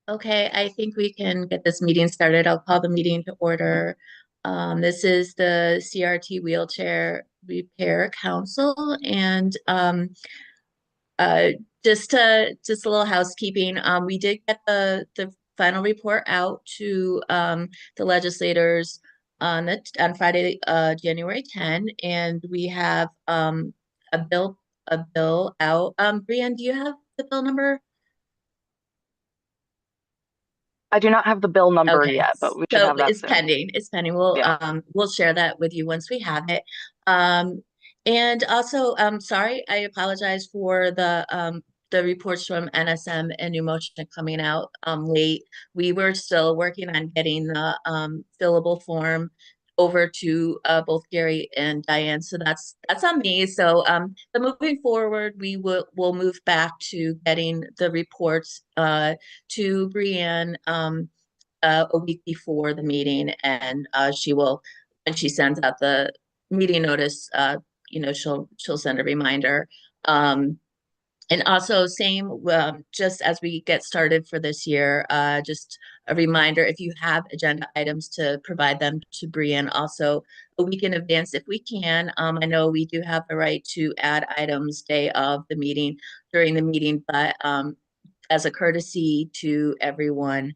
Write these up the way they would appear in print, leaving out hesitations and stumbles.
Okay, I think we can get this meeting started. I'll call the meeting to order. This is the CRT Wheelchair Repair Council, and uh, just a little housekeeping. We did get the final report out to the legislators on Friday, January 10, and we have a bill out. Brianne, do you have the bill number? I do not have the bill number Okay, yet, but we should so have that it's soon. pending. It's pending. Yeah. We'll share that with you once we have it. Um, and also, sorry, I apologize for the reports from NSM and New Motion coming out late. We were still working on getting the fillable form over to both Gary and Diane. So that's on me. So but moving forward, we'll move back to getting the reports to Brianne. A week before the meeting, and she will, when she sends out the meeting notice, she'll send a reminder. Um, and also, same, just as we get started for this year, just a reminder, if you have agenda items, to provide them to Brian also a week in advance if we can. I know we do have the right to add items day of the meeting during the meeting, but as a courtesy to everyone,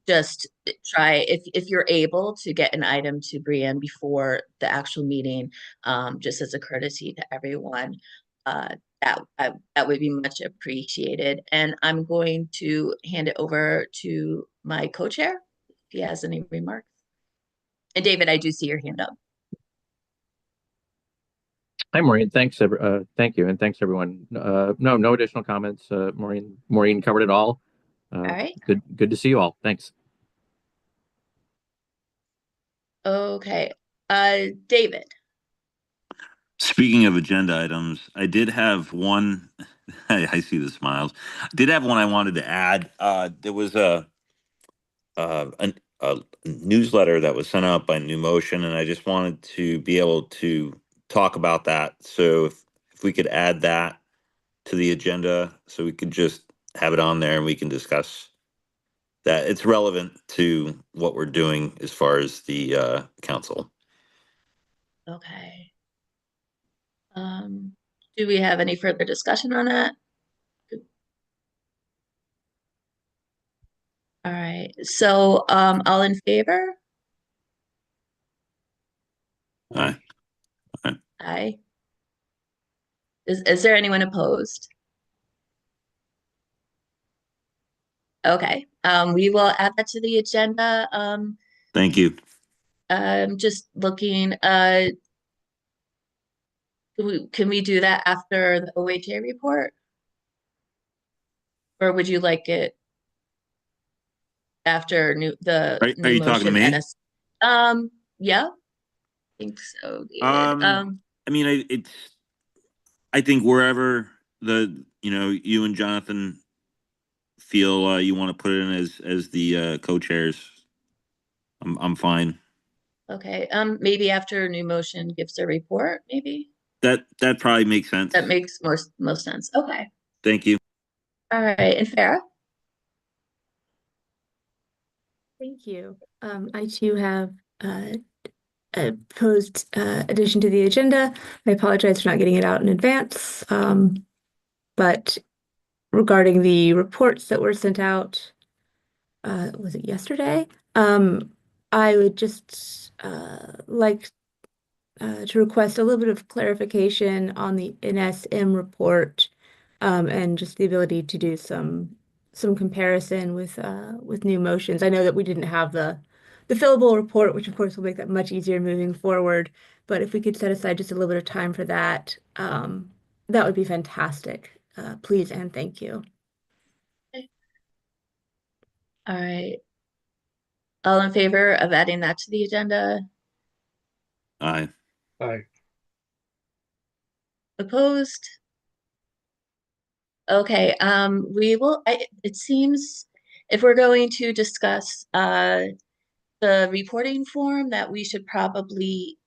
just try, if you're able to get an item to Brienne before the actual meeting, just as a courtesy to everyone, uh, that would be much appreciated. And I'm going to hand it over to my co-chair if he has any remarks. And David, I do see your hand up. Hi, Maureen. Thank you, and thanks everyone. No additional comments. Maureen covered it all. All right. Good to see you all. Thanks. Okay. David. Speaking of agenda items, I did have one. I see the smiles. I did have one I wanted to add. There was a newsletter that was sent out by New Motion, and I just wanted to be able to talk about that. So if we could add that to the agenda, so we could just have it on there and we can discuss that. It's relevant to what we're doing as far as the council. Okay. Do we have any further discussion on that? All right. So, all in favor? Aye. Aye. Aye. Is there anyone opposed? Okay. We will add that to the agenda. Thank you. Just looking, can we do that after the OHA report? Or would you like it after Are new you talking to motion me? NS? Yeah, I think so, David. I mean, I think wherever you and Jonathan feel you want to put it in as the co-chairs, I'm fine. Okay. Maybe after new motion gives a report, maybe That probably makes sense. that makes most sense. Okay. Thank you. All right. And Farah? Thank you. I too have a proposed addition to the agenda. I apologize for not getting it out in advance. But regarding the reports that were sent out, was it yesterday? I would just like to request a little bit of clarification on the NSM report, and just the ability to do some comparison with new motions. I know that we didn't have the fillable report, which of course will make that much easier moving forward. But if we could set aside just a little bit of time for that, that would be fantastic. Please and thank you. All right. All in favor of adding that to the agenda? Aye. Aye. Opposed? Okay, it seems if we're going to discuss the reporting form, that we should probably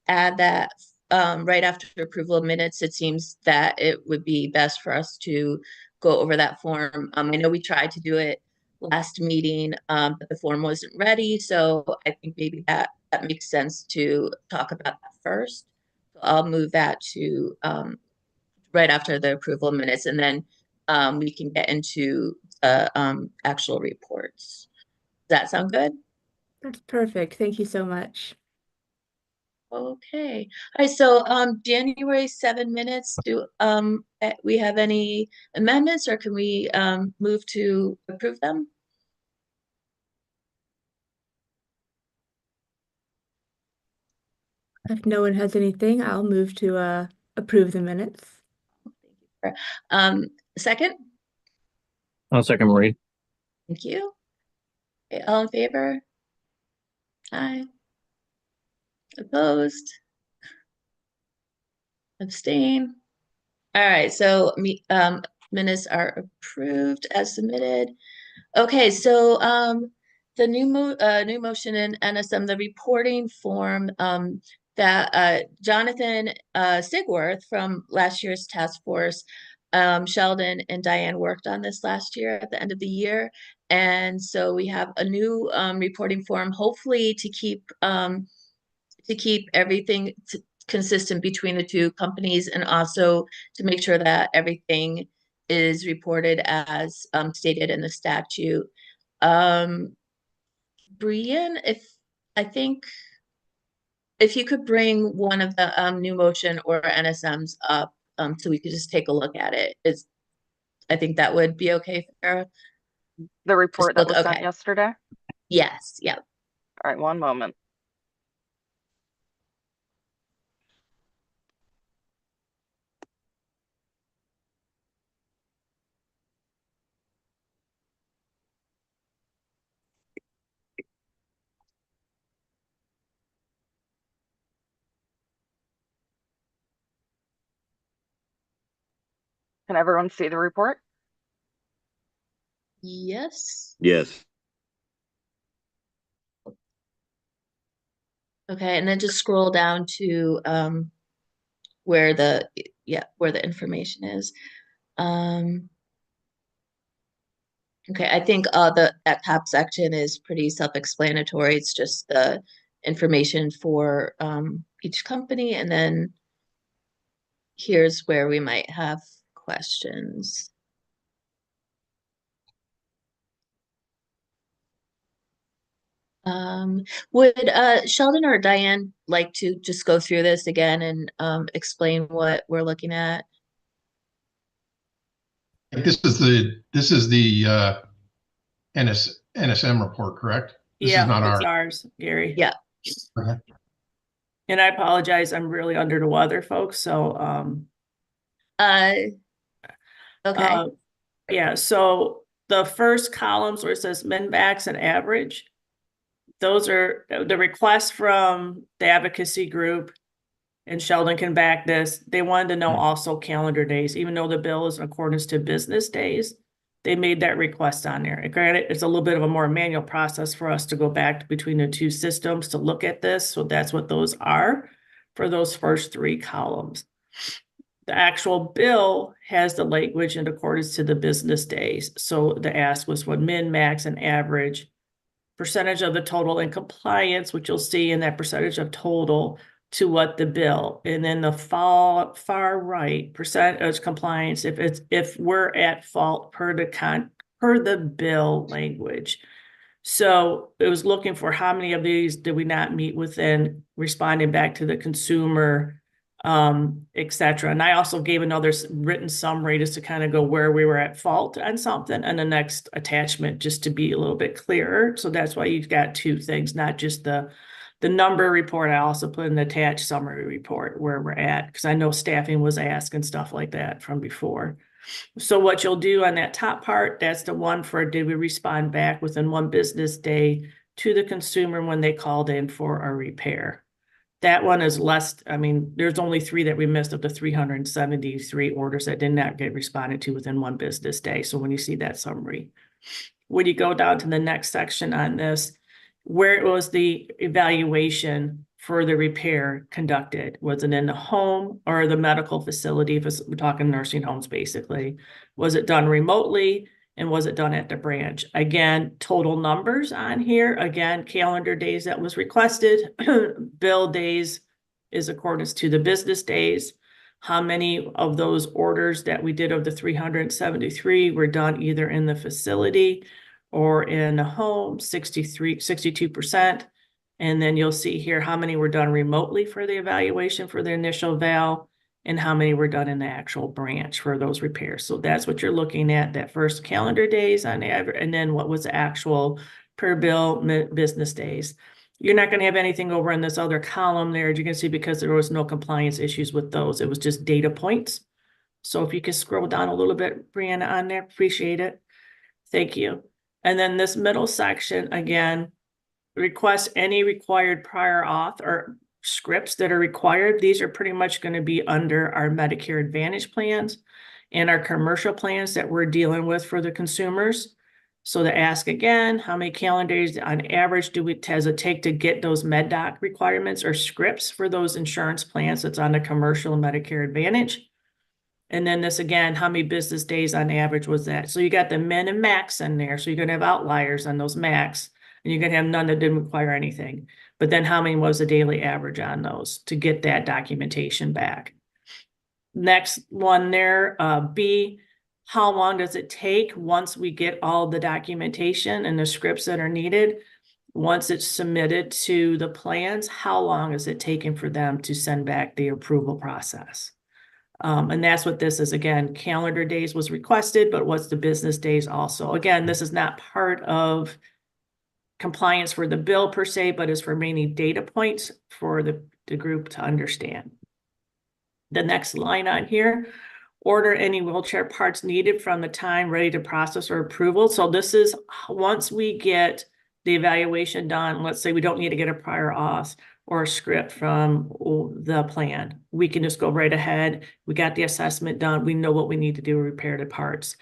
add that right after approval of minutes. It seems that it would be best for us to go over that form. I know we tried to do it last meeting, but the form wasn't ready. So I think maybe that makes sense to talk about that first. So I'll move that to right after the approval minutes, and then we can get into the actual reports. Does that sound good? That's perfect. Thank you so much. Okay. All right, so January 7 minutes, do we have any amendments, or can we move to approve them? If no one has anything, I'll move to approve the minutes. Um, second? I'll second Maureen. Thank you. Okay, all in favor? Aye. Opposed? Abstain? All right, so minutes are approved as submitted. Okay, so the new motion in NSM, the reporting form that Jonathan Sigworth from last year's task force, Sheldon and Diane worked on this last year at the end of the year, and so we have a new reporting form, hopefully to keep everything consistent between the two companies, and also to make sure that everything is reported as stated in the statute. Brian, I think if you could bring one of the new motion or NSMs up, so we could just take a look at it. I think that would be okay, Farah. The report that was sent Okay. yesterday? Yes, yeah. All right, one moment. Can everyone see the report? Yes. Yes. Okay, and then just scroll down to where the information is. Okay, I think that top section is pretty self-explanatory. It's just the information for each company, and then here's where we might have questions. Would Sheldon or Diane like to just go through this again and explain what we're looking at? This is the NSM report, correct? This is not it's ours. ours, Gary. Yeah. Okay. And I apologize, I'm really under the weather, folks, so Okay. yeah, so the first columns where it says min, max, and average, those are the requests from the advocacy group, and Sheldon can back this. They wanted to know also calendar days, even though the bill is in accordance to business days. They made that request on there. And granted, it's a little bit of a more manual process for us to go back between the two systems to look at this. So that's what those are for those first three columns. The actual bill has the language in accordance to the business days. So the ask was what min, max, and average percentage of the total in compliance, which you'll see in that percentage of total to what the bill, and then the far right percentage compliance if we're at fault per the bill language. So it was looking for how many of these did we not meet within, responding back to the consumer, et cetera. And I also gave another written summary just to kind of go where we were at fault on something, and the next attachment just to be a little bit clearer. So that's why you've got two things, not just the number report. I also put an attached summary report where we're at, because I know staffing was asked and stuff like that from before. So what you'll do on that top part, that's the one for did we respond back within one business day to the consumer when they called in for a repair. That one is less, I mean, there's only 3 that we missed of the 373 orders that did not get responded to within one business day. So when you see that summary, when you go down to the next section on this, where it was the evaluation, for the repair conducted? Was it in the home or the medical facility? If we're talking nursing homes, basically. Was it done remotely? And was it done at the branch? Again, total numbers on here. Again, calendar days that was requested. Bill days is accordance to the business days. How many of those orders that we did of the 373 were done either in the facility or in the home? 62%. And then you'll see here how many were done remotely for the evaluation for the initial val, and how many were done in the actual branch for those repairs. So that's what you're looking at, that first calendar days on average, and then what was the actual per bill business days. You're not going to have anything over in this other column there, as you can see, because there was no compliance issues with those. It was just data points. So if you could scroll down a little bit, Brianna, on there, appreciate it. Thank you. And then this middle section, again, request any required prior auth or scripts that are required. These are pretty much going to be under our Medicare Advantage plans and our commercial plans that we're dealing with for the consumers. So to ask again, how many calendars on average does it take to get those MedDoc requirements or scripts for those insurance plans that's on the commercial and Medicare Advantage? And then this again, how many business days on average was that? So you got the min and max in there. So you're going to have outliers on those max, and you're going to have none that didn't require anything. But then how many was the daily average on those to get that documentation back? Next one there, B, how long does it take once we get all the documentation and the scripts that are needed? Once it's submitted to the plans, how long is it taking for them to send back the approval process? And that's what this is. Again, calendar days was requested, but what's the business days also? Again, this is not part of compliance for the bill per se, but is for many data points for the group to understand. The next line on here, order any wheelchair parts needed from the time ready to process or approval. So this is once we get the evaluation done, let's say we don't need to get a prior auth or a script from the plan. We can just go right ahead. We got the assessment done. We know what we need to do to repair the parts.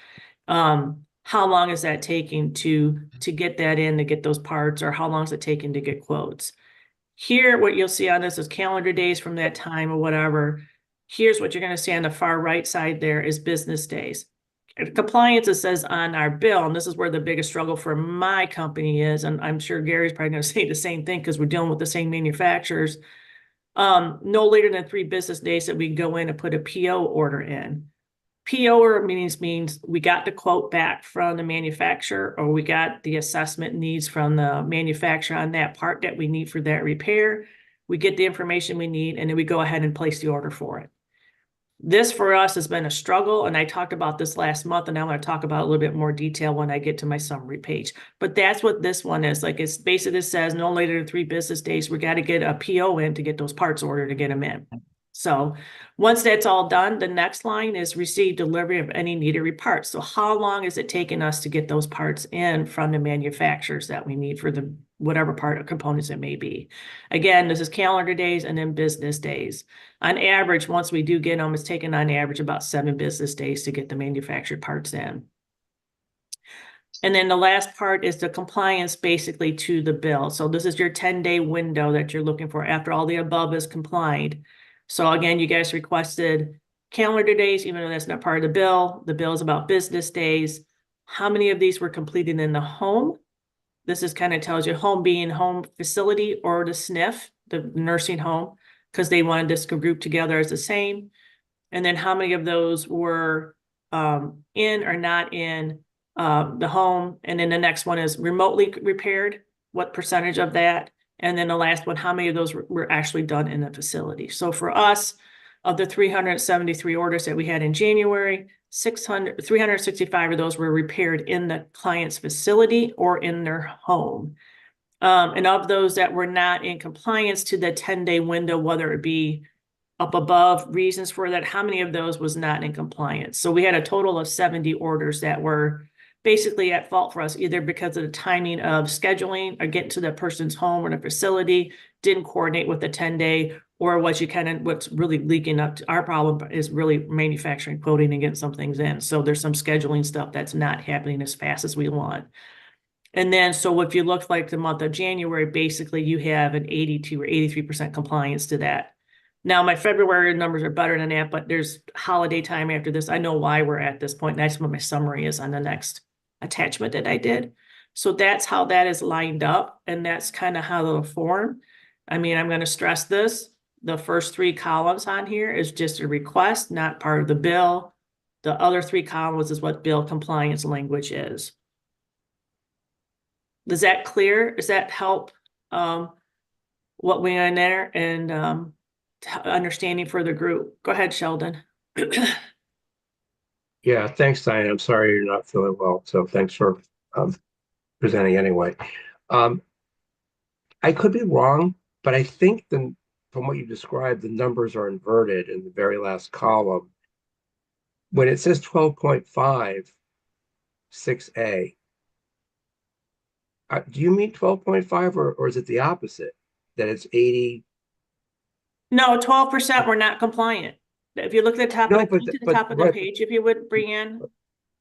How long is that taking to get that in, to get those parts, or how long is it taking to get quotes? Here, what you'll see on this is calendar days from that time or whatever. Here's what you're going to see on the far right side there is business days. Compliance, it says on our bill, and this is where the biggest struggle for my company is, and I'm sure Gary's probably going to say the same thing because we're dealing with the same manufacturers. No later than 3 business days that we go in and put a PO order in. PO order means we got the quote back from the manufacturer, or we got the assessment needs from the manufacturer on that part that we need for that repair. We get the information we need, and then we go ahead and place the order for it. This for us has been a struggle, and I talked about this last month, and I'm going to talk about a little bit more detail when I get to my summary page. But that's what this one is. Like, it's basically says no later than 3 business days. We got to get a PO in to get those parts ordered to get them in. So once that's all done, the next line is receive delivery of any needed parts. So how long is it taking us to get those parts in from the manufacturers that we need for the whatever part or components it may be? Again, this is calendar days and then business days. On average, once we do get them, it's taking on average about 7 business days to get the manufactured parts in. And then the last part is the compliance basically to the bill. So this is your 10-day window that you're looking for after all the above is complied. So again, you guys requested calendar days, even though that's not part of the bill. The bill is about business days. How many of these were completed in the home? This is kind of tells you home being home facility or the SNF, the nursing home, because they wanted this group together as the same. And then how many of those were in or not in the home? And then the next one is remotely repaired. What percentage of that? And then the last one, how many of those were actually done in the facility? So for us, of the 373 orders that we had in January, 365 of those were repaired in the client's facility or in their home. And of those that were not in compliance to the 10-day window, whether it be up above, reasons for that, how many of those was not in compliance? So we had a total of 70 orders that were basically at fault for us, either because of the timing of scheduling or getting to the person's home or the facility, didn't coordinate with the 10-day, or what's really leaking up to our problem is really manufacturing, quoting, and getting some things in. So there's some scheduling stuff that's not happening as fast as we want. And then, so if you look like the month of January, basically you have an 82 or 83% compliance to that. Now, my February numbers are better than that, but there's holiday time after this. I know why we're at this point. That's what my summary is on the next attachment that I did. So that's how that is lined up, and that's kind of how it'll form. I mean, I'm going to stress this. The first 3 columns on here is just a request, not part of the bill. The other 3 columns is what bill compliance language is. Is that clear? Does that help what we are in there and understanding for the group? Go ahead, Sheldon. Yeah, thanks, Diane. I'm sorry you're not feeling well, so thanks for presenting anyway. I could be wrong, but I think from what you described, the numbers are inverted in the very last column. When it says 12.5, 6A, do you mean 12.5 or is it the opposite? That it's 80? No, 12% were not compliant. If you look at the top No, of the, to the top of the right, page, if you would bring in.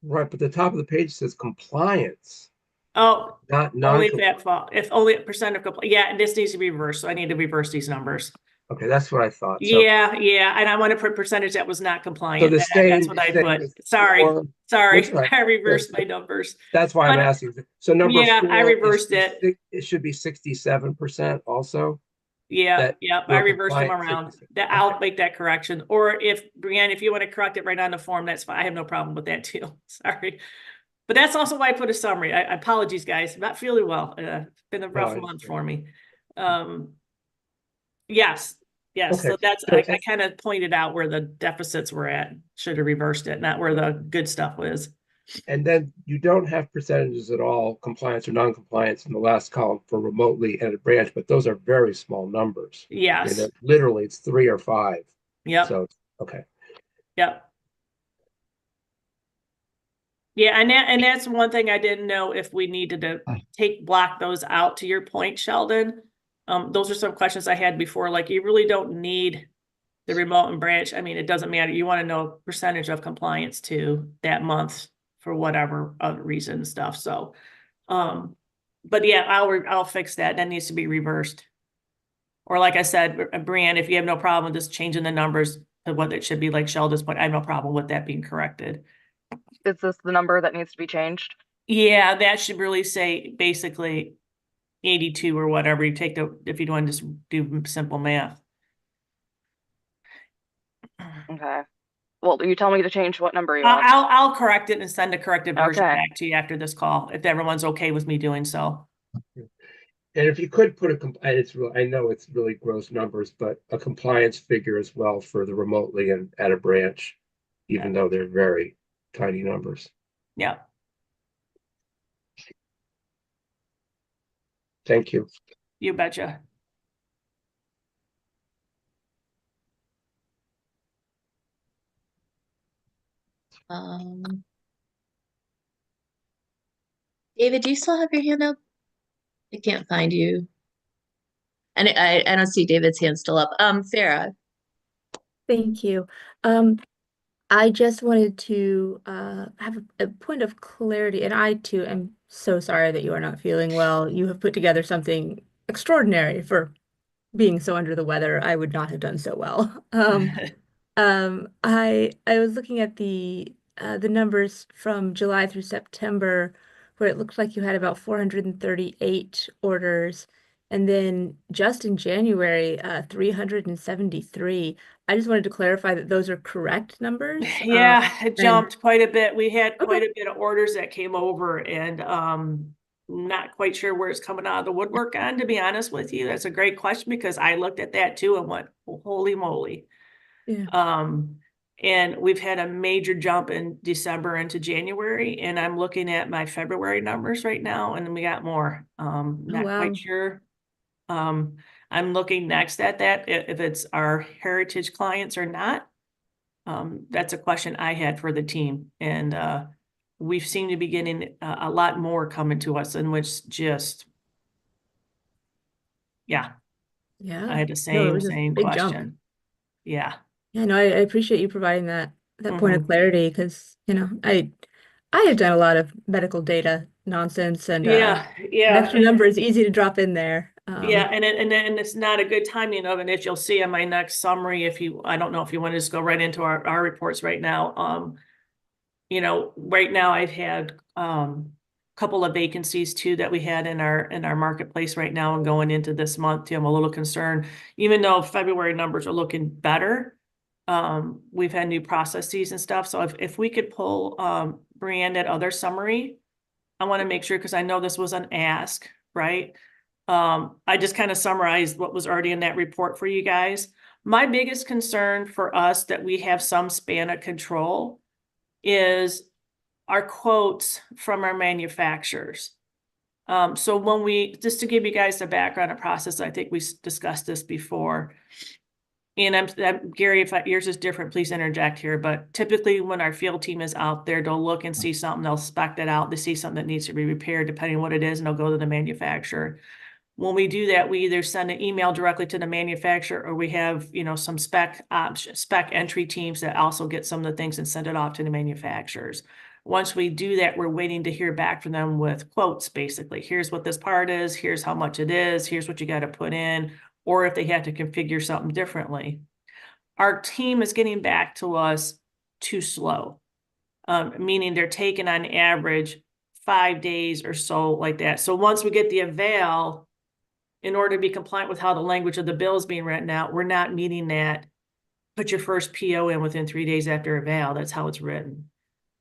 right, but the top of the page says compliance, Oh, not only if non-compliance. that fall, if only a percent of compliance. Yeah, and this needs to be reversed. So I need to reverse these numbers. Okay, that's what I thought. So, Yeah, and I want to put percentage that was not so compliant. the That's same, what the I same put. as Sorry, before. That's right. I reversed my numbers. That's why I'm But asking. So number yeah, I 4, reversed it. it should be 67% also. Yeah, That I you're reversed them compliant around. 66. That Okay. I'll make that correction. Or if Brianne, if you want to correct it right on the form, that's fine. I have no problem with that too. Sorry. But that's also why I put a summary. I apologize, guys. I'm not feeling well. It's been a No, rough I month understand. for me. Yes. Okay. So that's, So, I kind of pointed out where the deficits were at. Should have reversed it, not where the good stuff was. and then you don't have percentages at all, compliance or non-compliance in the last column for remotely and a branch, but those are very small numbers. I mean, Yes. literally it's 3 or 5. Yep. So, okay. Yep. Yeah, and that's one thing I didn't know if we needed to block those out, to your point, Sheldon. Those are some questions I had before, like you really don't need the remote and branch. I mean, it doesn't matter. You want to know percentage of compliance to that month for whatever other reason and stuff. So, but yeah, I'll fix that. That needs to be reversed. Or like I said, Brianne, if you have no problem with just changing the numbers to what it should be, like Sheldon's point, I have no problem with that being corrected. Is this the number that needs to be changed? Yeah, that should really say basically 82 or whatever. You take if you want to just do simple math. Okay. Well, you tell me to change what number you want. I'll correct it and send a corrected version Okay. back to you after this call, if everyone's okay with me doing so. And if you could put I know it's really gross numbers, but a compliance figure as well for the remotely and at a branch, even though they're very tiny numbers. Yeah. Thank you. You betcha. David, do you still have your hand up? I can't find you. And I don't see David's hand still up. Farah. Thank you. I just wanted to have a point of clarity, and I too am so sorry that you are not feeling well. You have put together something extraordinary for being so under the weather. I would not have done so well. I was looking at the numbers from July through September, where it looked like you had about 438 orders, and then just in January, 373. I just wanted to clarify that those are correct numbers. Yeah, it And jumped quite a bit. We had quite okay, a bit of orders that came over, and not quite sure where it's coming out of the woodwork on, to be honest with you. That's a great question, because I looked at that too and went, holy moly. yeah. And we've had a major jump in December into January, and I'm looking at my February numbers right now, and we got more. Not wow. quite sure. I'm looking next at that, if it's our heritage clients or not. That's a question I had for the team, and we seem to be getting a lot more coming to us, in which just, yeah, Yeah. I had the No, it same was a big jump. question. Yeah. Yeah, no, I appreciate you providing that point of Mhm. clarity, because I had done a lot of medical data nonsense and Yeah, an yeah. extra number is easy to drop in there. Yeah, and it's not a good timing of it. If you'll see in my next summary, if you, I don't know if you want to just go right into our reports right now. You know, right now I've had couple of vacancies too that we had in our marketplace right now, and going into this month too, I'm a little concerned, even though February numbers are looking better. We've had new processes and stuff. So if we could pull Brianne that other summary, I want to make sure, because I know this was an ask, right? I just kind of summarized what was already in that report for you guys. My biggest concern for us that we have some span of control is our quotes from our manufacturers. So when we, just to give you guys the background and process, I think we discussed this before. And I'm Gary, if yours is different, please interject here. But typically when our field team is out there, they'll look and see something, they'll spec that out. They see something that needs to be repaired, depending on what it is, and they'll go to the manufacturer. When we do that, we either send an email directly to the manufacturer, or we have, you know, some spec entry teams that also get some of the things and send it off to the manufacturers. Once we do that, we're waiting to hear back from them with quotes, basically. Here's what this part is, here's how much it is, here's what you got to put in, or if they have to configure something differently. Our team is getting back to us too slow, meaning they're taking on average 5 days or so, like that. So once we get the eval, in order to be compliant with how the language of the bill is being written out, we're not meeting that. Put your first PO in within 3 days after eval. That's how it's written.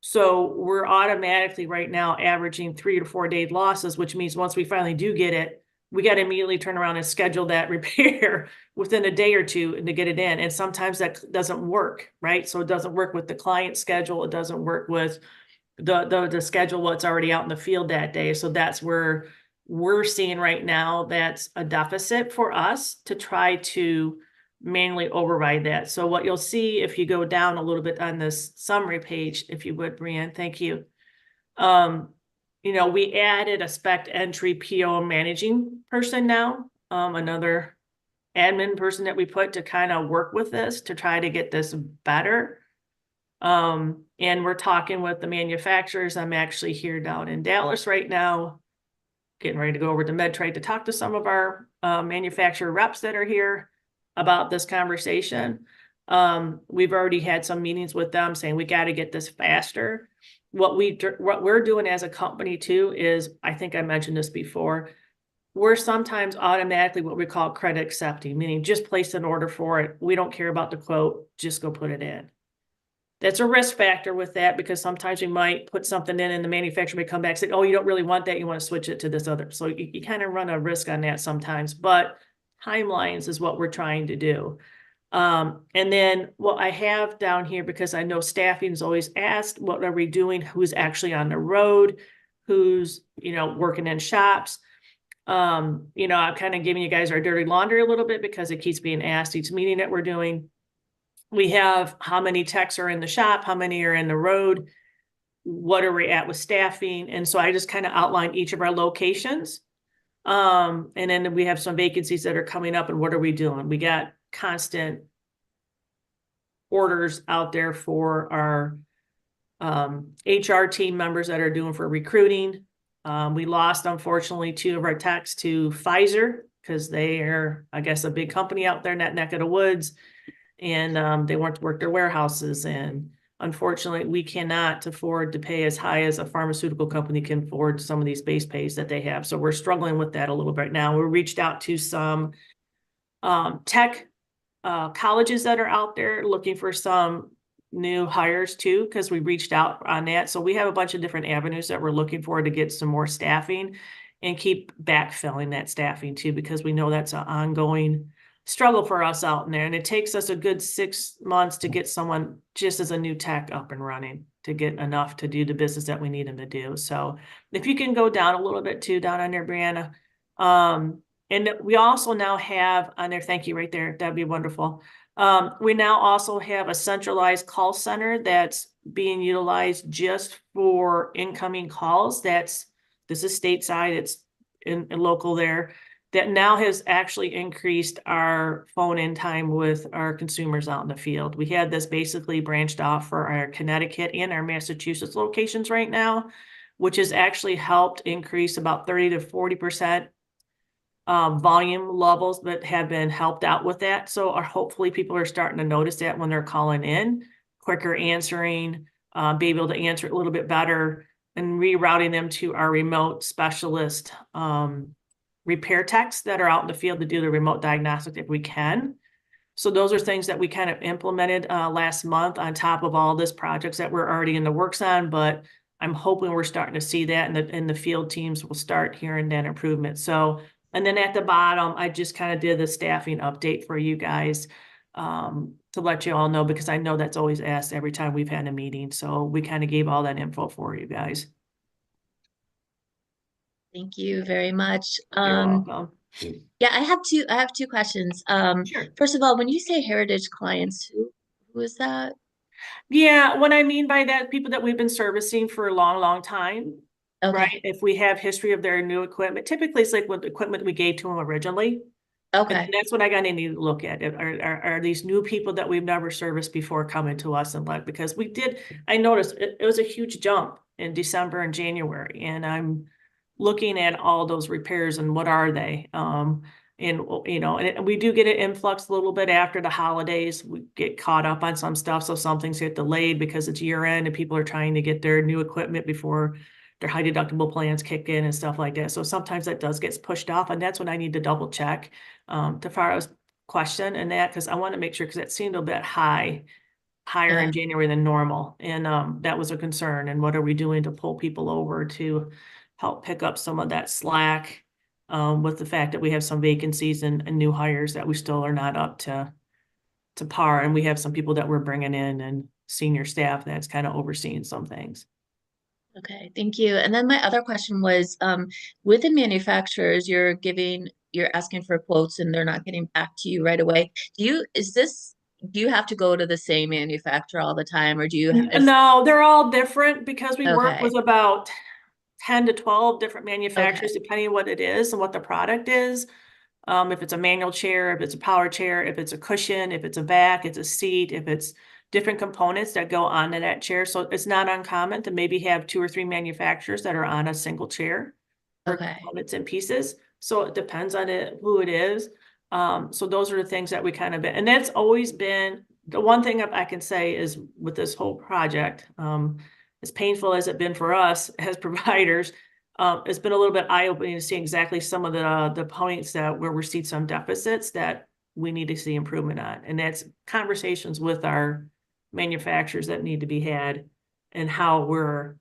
So we're automatically right now averaging 3 to 4 day losses, which means once we finally do get it, we got to immediately turn around and schedule that repair within a day or two to get it in. And sometimes that doesn't work, right? So it doesn't work with the client schedule. It doesn't work with the schedule what's already out in the field that day. So that's where we're seeing right now that's a deficit for us to try to manually override that. So what you'll see if you go down a little bit on this summary page, if you would, Brianne, thank you. You know, we added a spec entry PO managing person now, another admin person that we put to kind of work with this to try to get this better. And we're talking with the manufacturers. I'm actually here down in Dallas right now, getting ready to go over to MedTrade to talk to some of our manufacturer reps that are here about this conversation. We've already had some meetings with them saying we got to get this faster. What we're doing as a company too is, I think I mentioned this before, we're sometimes automatically what we call credit accepting, meaning just place an order for it. We don't care about the quote, just go put it in. That's a risk factor with that, because sometimes we might put something in and the manufacturer may come back and say, oh, you don't really want that. You want to switch it to this other. So you kind of run a risk on that sometimes, but timelines is what we're trying to do. And then what I have down here, because I know staffing is always asked, what are we doing? Who's actually on the road? Who's, you know, working in shops? You know, I'm kind of giving you guys our dirty laundry a little bit because it keeps being asked each meeting that we're doing. We have how many techs are in the shop, how many are in the road, what are we at with staffing? And so I just kind of outline each of our locations. And then we have some vacancies that are coming up, and what are we doing? We got constant orders out there for our HR team members that are doing for recruiting. We lost, unfortunately, 2 of our techs to Pfizer because they are, I guess, a big company out there in that neck of the woods. And they want to work their warehouses. And unfortunately, we cannot afford to pay as high as a pharmaceutical company can afford some of these base pays that they have. So we're struggling with that a little bit now. We reached out to some tech colleges that are out there looking for some new hires too, because we reached out on that. So we have a bunch of different avenues that we're looking for to get some more staffing and keep backfilling that staffing too, because we know that's an ongoing struggle for us out in there. And it takes us a good 6 months to get someone just as a new tech up and running to get enough to do the business that we need them to do. So if you can go down a little bit too, down on there, Brianna. And we also now have on there, thank you right there. That'd be wonderful. We now also have a centralized call center that's being utilized just for incoming calls. This is stateside, it's in local there. That now has actually increased our phone-in time with our consumers out in the field. We had this basically branched off for our Connecticut and our Massachusetts locations right now. which has actually helped increase about 30 to 40% volume levels that have been helped out with that. So hopefully people are starting to notice that when they're calling in, quicker answering, be able to answer it a little bit better, and rerouting them to our remote specialist repair techs that are out in the field to do the remote diagnostic if we can. So those are things that we kind of implemented last month on top of all this projects that we're already in the works on, but I'm hoping we're starting to see that and the field teams will start hearing that improvement. So, and then at the bottom, I just kind of did the staffing update for you guys to let you all know, because I know that's always asked every time we've had a meeting. So we kind of gave all that info for you guys. Thank you very much. You're welcome. Yeah, I have two questions. Sure. First of all, when you say heritage clients, who is that? Yeah, what I mean by that, people that we've been servicing for a long, long time, right? Okay. If we have history of their new equipment, typically it's like what the equipment we gave to them originally. And Okay. that's what I got to need to look at. Are these new people that we've never serviced before coming to us and like, because I noticed it was a huge jump in December and January, and I'm looking at all those repairs and what are they? And you know, and we do get an influx a little bit after the holidays. We get caught up on some stuff, so some things get delayed because it's year end and people are trying to get their new equipment before their high deductible plans kick in and stuff like that. So sometimes that does get pushed off, and that's when I need to double check to Farah's question and that, because I want to make sure, because it seemed a bit higher in January than normal, and that was a concern. And what are we doing to pull people over to help pick up some of that slack? With the fact that we have some vacancies and new hires that we still are not up to par. And we have some people that we're bringing in and senior staff that's kind of overseeing some things. Okay, thank you. And then my other question was, with the manufacturers, you're asking for quotes and they're not getting back to you right away. Do you have to go to the same manufacturer all the time, or do you No, they're all different, because we work Okay. with about 10 to 12 different manufacturers, Okay. depending on what it is and what the product is. If it's a manual chair, if it's a power chair, if it's a cushion, if it's a back, it's a seat, if it's different components that go onto that chair. So it's not uncommon to maybe have 2 or 3 manufacturers that are on a single chair for Okay. components and pieces. So it depends on who it is. So those are the things that we kind of and that's always been the one thing I can say is with this whole project, as painful as it's been for us as providers, it's been a little bit eye-opening to see exactly some of the points where we're seeing some deficits that we need to see improvement on. And that's conversations with our manufacturers that need to be had, and how we're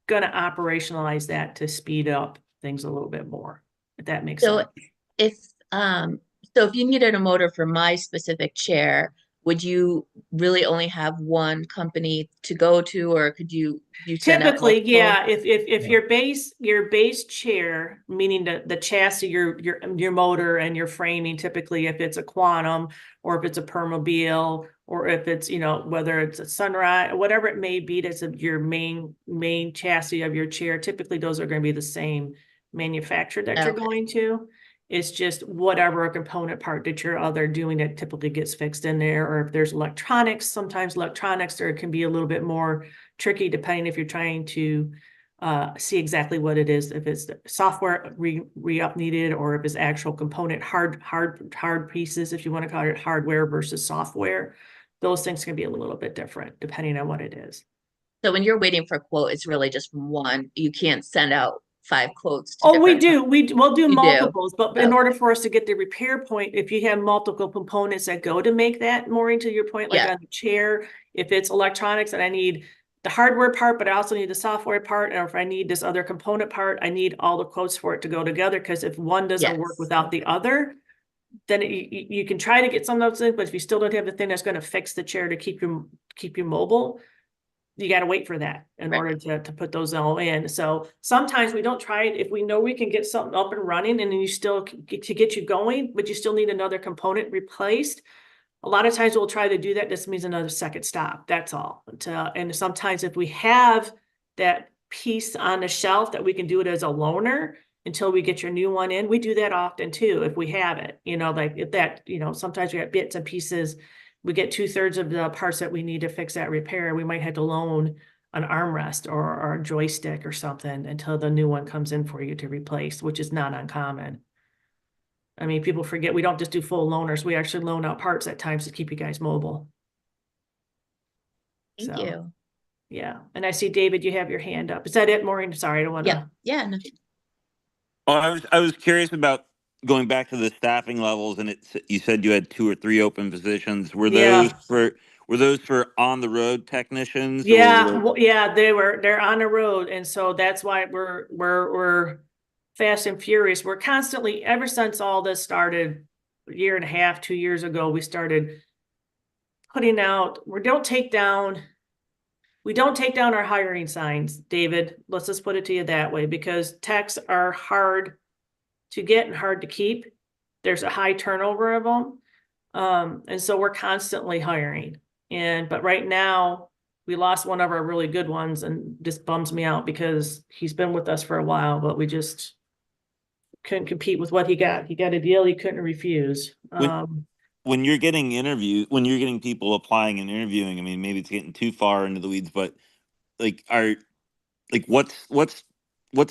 going to operationalize that to speed up things a little bit more, if that makes sense. if so if you needed a motor for my specific chair, would you really only have one company to go to, or could you send out Typically, multiple? yeah. If your base chair, meaning the chassis, your motor and your framing, typically if it's a Quantum or if it's a Permobil or if it's, you know, whether it's a Sunrise, whatever it may be, that's your main chassis of your chair. Typically, those are going to be the same manufacturer that you're going to. It's just whatever component part that you're other doing that typically gets fixed in there. Or if there's electronics, sometimes electronics there can be a little bit more tricky depending if you're trying to see exactly what it is, if it's software re-up needed, or if it's actual component hard pieces, if you want to call it hardware versus software. Those things can be a little bit different depending on what it is. So when you're waiting for a quote, it's really just from one. You can't send out 5 quotes to Oh, we different do. We'll do You do? multiples, but in Okay. order for us to get the repair point, if you have multiple components that go to make that, Maureen, to your point, like Yeah. on the chair, if it's electronics and I need the hardware part, but I also need the software part, or if I need this other component part, I need all the quotes for it to go together. Because if one doesn't work Yes. without the other, then you can try to get some of those things, but if you still don't have the thing that's going to fix the chair to keep you mobile, you got to wait for that in order to put those all in. So sometimes we don't try it if we know we can get something up and running, and then you still get you going, but you still need another component replaced. A lot of times we'll try to do that. This means another second stop. That's all. And sometimes if we have that piece on the shelf that we can do it as a loaner until we get your new one in, we do that often too. If we have it, you know, like if that, you know, sometimes we have bits and pieces. We get 2/3 of the parts that we need to fix that repair. We might have to loan an armrest or a joystick or something until the new one comes in for you to replace, which is not uncommon. I mean, people forget we don't just do full loaners. We actually loan out parts at times to keep you guys mobile. Thank So, you. yeah. And I see, David, you have your hand up. Is that it, Maureen? Sorry, I don't want Yep. to. Yeah. No. Oh, I was curious about going back to the staffing levels, and you said you had 2 or 3 open positions. Were those Yeah. for on the road technicians Yeah, or? well, yeah, they're on the road, and so that's why we're fast and furious. We're constantly, ever since all this started a year and a half, 2 years ago, we started putting out, we don't take down our hiring signs, David. Let's just put it to you that way, because techs are hard to get and hard to keep. There's a high turnover of them. And so we're constantly hiring. But right now we lost one of our really good ones, and just bums me out because he's been with us for a while, but we just couldn't compete with what he got. He got a deal he couldn't refuse. When you're getting when you're getting people applying and interviewing, I mean, maybe it's getting too far into the weeds, but like, what's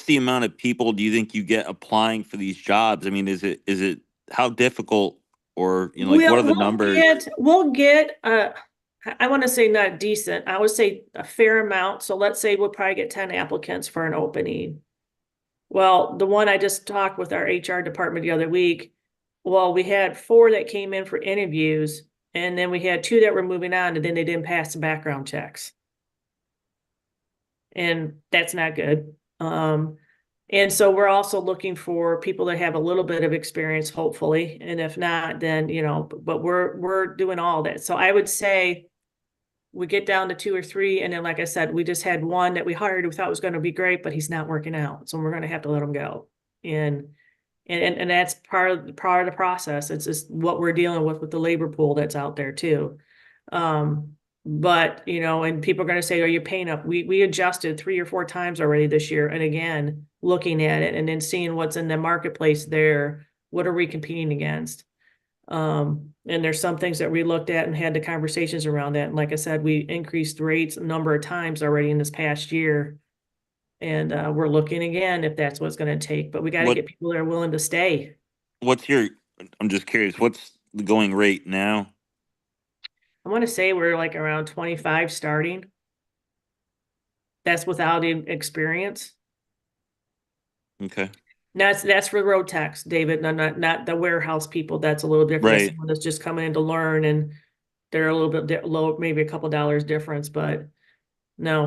the amount of people do you think you get applying for these jobs? I mean, is it how difficult, or like, what are the numbers? We'll get I want to say not decent. I would say a fair amount. So let's say we'll probably get 10 applicants for an opening. Well, the one I just talked with our HR department the other week, well, we had 4 that came in for interviews, and then we had 2 that were moving on, and then they didn't pass the background checks. And that's not good. And so we're also looking for people that have a little bit of experience, hopefully. And if not, then, but we're doing all that. So I would say we get down to 2 or 3. And then, like I said, we just had one that we hired, we thought was going to be great, but he's not working out. So we're going to have to let him go. And that's part of the process. It's just what we're dealing with the labor pool that's out there too. But and people are going to say, are you paying up? We adjusted 3 or 4 times already this year. And again, looking at it and then seeing what's in the marketplace there, what are we competing against? And there's some things that we looked at and had the conversations around that. And like I said, we increased rates a number of times already in this past year. And we're looking again if that's what's going to take. But we got to get people that are willing to stay. I'm just curious, what's the going rate now? I want to say we're like around 25 starting. That's without experience. Okay. That's for road techs, David. No, not the warehouse people. That's a little different. Right. Someone that's just coming in to learn, and they're a little bit low, maybe a couple dollars difference. But no,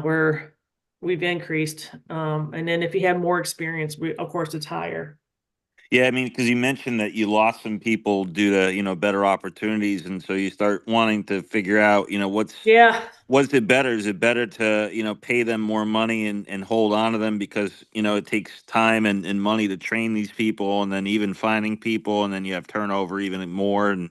we've increased. And then if you have more experience, of course it's higher. Yeah, I mean, because you mentioned that you lost some people due to better opportunities, and so you start wanting to figure out what's it better? Is it better to pay them more money and hold on to them, because it takes time and money to train these people, and then even finding people, and then you have turnover even more, and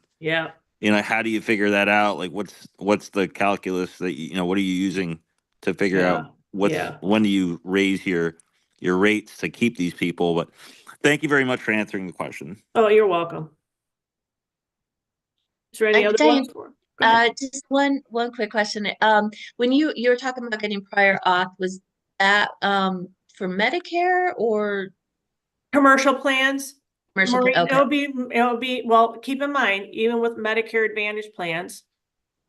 how do you figure that out? Like, what's the calculus that what are you using to figure out when do you raise your rates to keep these people? But thank you very much for answering the question. Oh, you're welcome. Is there any other Diane, ones? Go ahead. just one quick question. When you were talking about getting prior auth, was that for Medicare or commercial plans? commercial? Maureen, Okay. it'll be well, keep in mind, even with Medicare Advantage plans,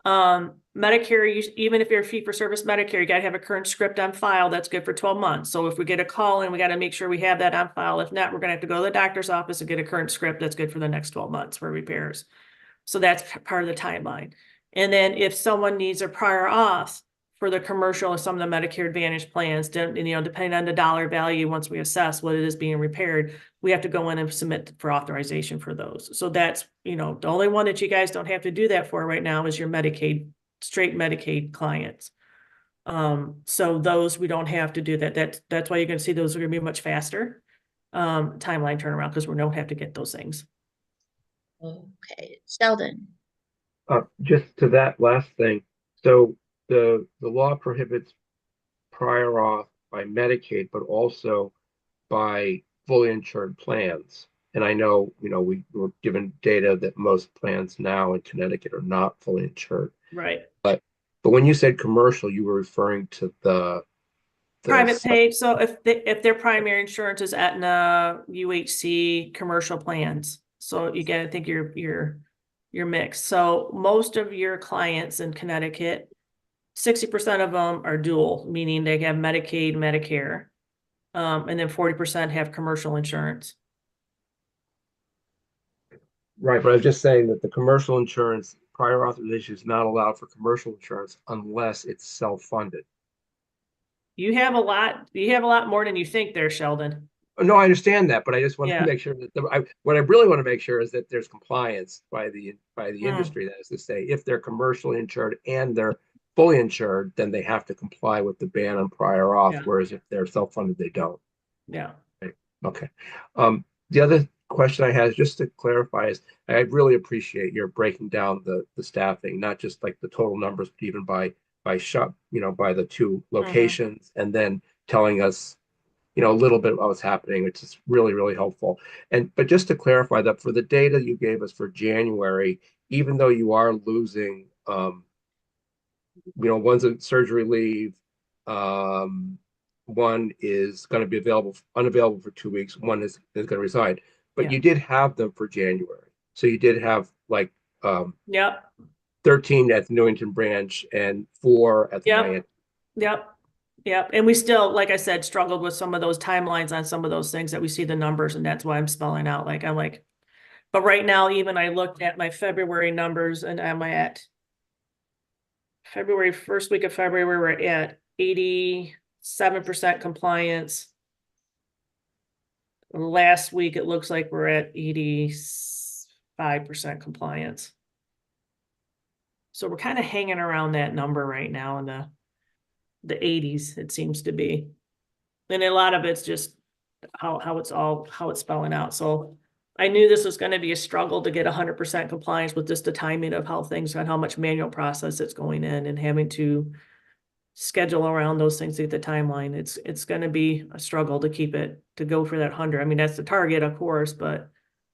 Medicare, even if you're a fee-for-service Medicare, you got to have a current script on file that's good for 12 months. So if we get a call in, we got to make sure we have that on file. If not, we're going to have to go to the doctor's office and get a current script that's good for the next 12 months for repairs. So that's part of the timeline. And then if someone needs a prior auth for the commercial or some of the Medicare Advantage plans, depending on the dollar value, once we assess what it is being repaired, we have to go in and submit for authorization for those. So that's, the only one that you guys don't have to do that for right now is your straight Medicaid clients. So those, we don't have to do that. That's why you're going to see those are going to be much faster timeline turnaround, because we don't have to get those things. Okay, Sheldon. Just to that last thing. So the law prohibits prior auth by Medicaid, but also by fully insured plans. And I know, we were given data that most plans now in Connecticut are not fully insured. Right. But But when you said commercial, you were referring to the Private pay, so if their primary insurance is Aetna, UHC, commercial plans, so you gotta think your mix. So most of your clients in Connecticut, 60% of them are dual, meaning they have Medicaid, Medicare, and then 40% have commercial insurance. Right, but I'm just saying that the commercial insurance prior authorization is not allowed for commercial insurance unless it's self-funded. You have a lot more than you think there, Sheldon. No, I understand that, but I just want to Yeah. make sure that what I really want to make sure is that there's compliance by the Mm. industry. That is to say, if they're commercially insured and they're fully insured, then they have to comply with the ban on prior auth. Yeah. Whereas if they're self-funded, they don't. Yeah. Okay. The other question I had, just to clarify, is I really appreciate your breaking down the staffing, not just like the total numbers, but even by shop, by the two locations, and then telling us, a little bit about what's happening, which is really, really helpful. But just to clarify that for the data you gave us for January, even though you are losing, one's a surgery leave, one is going to be unavailable for 2 weeks, one is going to resign, but Yeah. you did have them for January. So you did have like Yep. 13 at the Newington branch and 4 at the Yep. Miami. Yep. Yep. And we still, like I said, struggled with some of those timelines on some of those things that we see the numbers, and that's why I'm spelling out. But right now, even I looked at my February numbers, and I'm at February, first week of February, we're at 87% compliance. Last week, it looks like we're at 85% compliance. So we're kind of hanging around that number right now in the 80s, it seems to be. And a lot of it's just how it's spelling out. So I knew this was going to be a struggle to get 100% compliance with just the timing of how things and how much manual process it's going in and having to schedule around those things to get the timeline. It's going to be a struggle to keep it, to go for that 100. I mean, that's the target, of course, but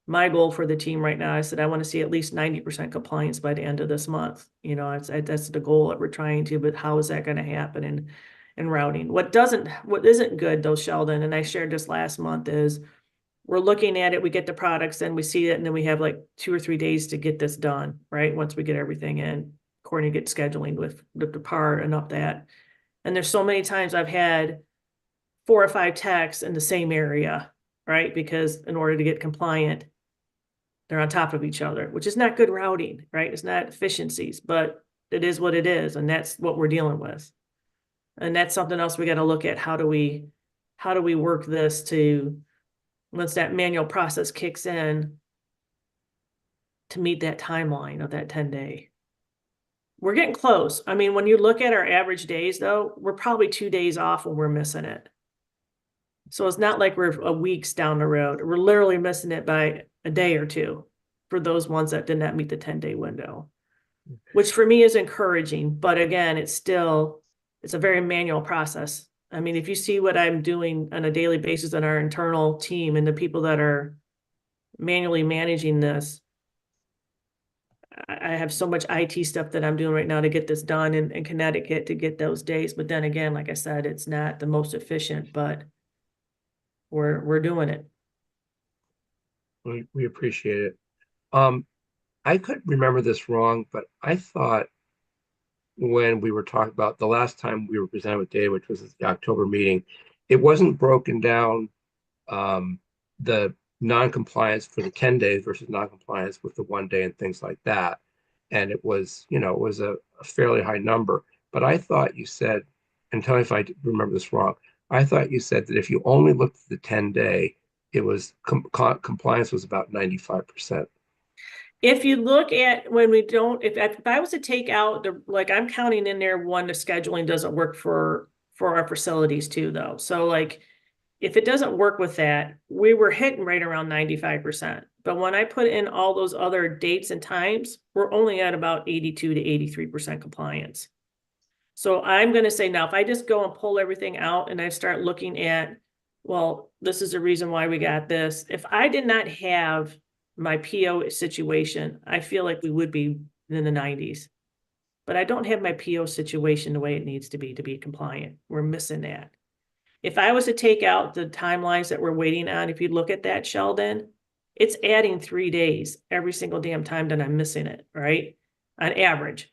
my goal for the team right now, I said, I want to see at least 90% compliance by the end of this month. That's the goal that we're trying to, but how is that going to happen in routing? What isn't good though, Sheldon, and I shared this last month, is we're looking at it, we get the products, then we see it, and then we have like 2 or 3 days to get this done, right? Once we get everything in, according to get scheduling with the PAR and up that. And there's so many times I've had 4 or 5 techs in the same area, right? Because in order to get compliant, they're on top of each other, which is not good routing, right? It's not efficiencies, but it is what it is. And that's what we're dealing with. And that's something else we got to look at. How do we work this to, once that manual process kicks in, to meet that timeline of that 10-day? We're getting close. I mean, when you look at our average days though, we're probably 2 days off when we're missing it. So it's not like we're a weeks down the road. We're literally missing it by a day or two for those ones that did not meet the 10-day window, which for me is encouraging. But again, it's a very manual process. I mean, if you see what I'm doing on a daily basis on our internal team and the people that are manually managing this, I have so much IT stuff that I'm doing right now to get this done in Connecticut to get those days. But then again, like I said, it's not the most efficient, but we're doing it. We appreciate it. I could remember this wrong, but I thought when we were talking about the last time we were presented with data, which was the October meeting, it wasn't broken down, the non-compliance for the 10 days versus non-compliance with the 1 day and things like that. And it was, a fairly high number. But I thought you said, and tell me if I remember this wrong, I thought you said that if you only looked at the 10-day, it was compliance was about 95%. If you look at when we don't, if I was to take out like I'm counting in there one, the scheduling doesn't work for our facilities too, though. So like if it doesn't work with that, we were hitting right around 95%. But when I put in all those other dates and times, we're only at about 82 to 83% compliance. So I'm going to say now, if I just go and pull everything out and I start looking at, well, this is the reason why we got this. If I did not have my PO situation, I feel like we would be in the 90s. but I don't have my PO situation the way it needs to be compliant. We're missing that. If I was to take out the timelines that we're waiting on, if you look at that, Sheldon, it's adding 3 days every single damn time that I'm missing it, right? On average,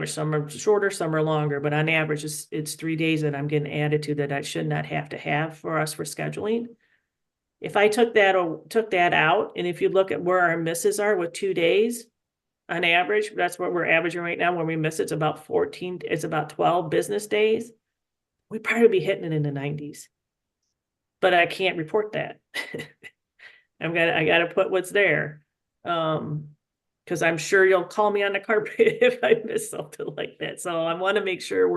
some are shorter, some are longer, but on average, it's 3 days that I'm getting added to that I should not have to have for us for scheduling. If I took that out, and if you look at where our misses are with 2 days, on average, that's what we're averaging right now. When we miss it's about 14, it's about 12 business days. We'd probably be hitting it in the 90s. But I can't report that. I gotta put what's there. Because I'm sure you'll call me on the carpet if I miss something like that. So I want to make sure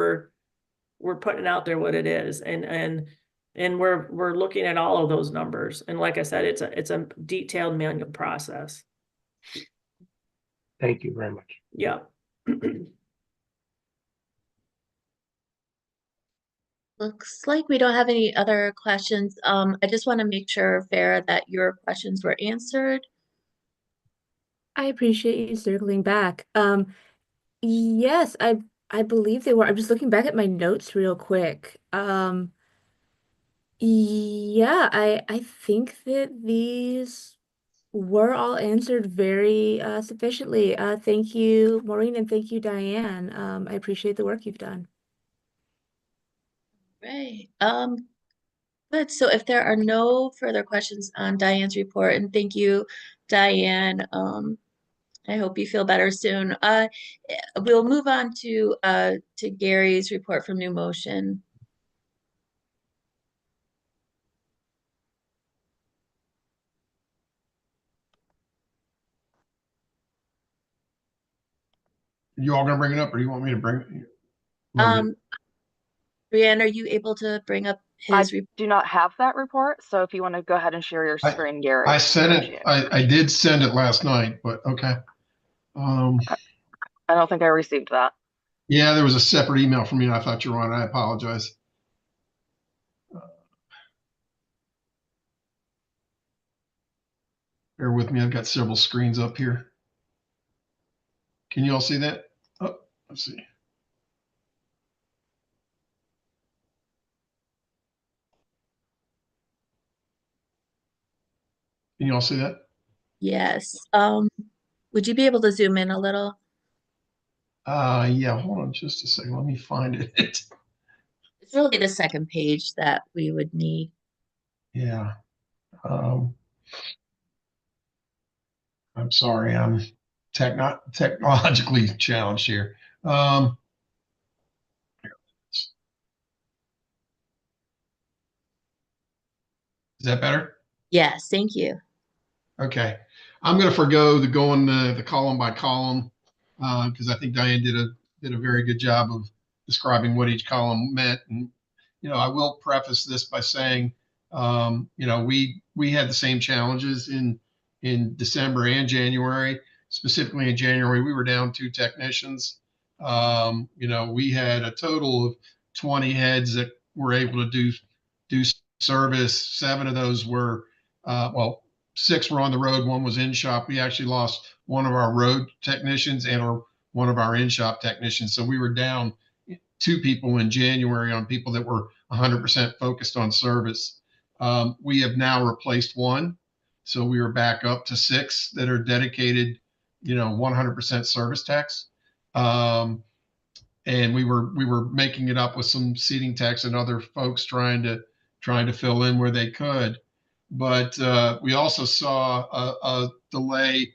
we're putting out there what it is, and we're looking at all of those numbers. And like I said, it's a detailed manual process. Thank you very much. Yeah. Looks like we don't have any other questions. I just want to make sure, Farah, that your questions were answered. I appreciate you circling back. Yes, I believe they were. I'm just looking back at my notes real quick. Yeah, I think that these were all answered very sufficiently. Thank you, Maureen, and thank you, Diane. I appreciate the work you've done. Right. Good. So if there are no further questions on Diane's report, and thank you, Diane. I hope you feel better soon. We'll move on to Gary's report from New Motion. You all gonna bring it up, or you want me to bring it? Brianne, are you able to bring up I his report? do not have that report, so if you want to go ahead and share your screen, Gary, I sent appreciate it. I did send it last night, but okay. I don't think I received that. Yeah, there was a separate email from you. I thought you were on. I apologize. Bear with me. I've got several screens up here. Can you all see that? Oh, let's see. Can you all see that? Yes. Would you be able to zoom in a little? Yeah, hold on just a second. Let me find it. It's really the second page that we would need. Yeah. I'm sorry. I'm technologically challenged here. Is that better? Yes, thank you. Okay. I'm going to forego the going the column by column because I think Diane did a very good job of describing what each column meant. And I will preface this by saying, we had the same challenges in December and January. Specifically in January, we were down 2 technicians. We had a total of 20 heads that were able to do service. 7 of those were, 6 were on the road, 1 was in shop. We actually lost one of our road technicians and one of our in shop technicians. So we were down 2 people in January on people that were 100% focused on service. We have now replaced 1. So we are back up to 6 that are dedicated, 100% service techs. And we were making it up with some seating techs and other folks trying to fill in where they could. But we also saw a delay,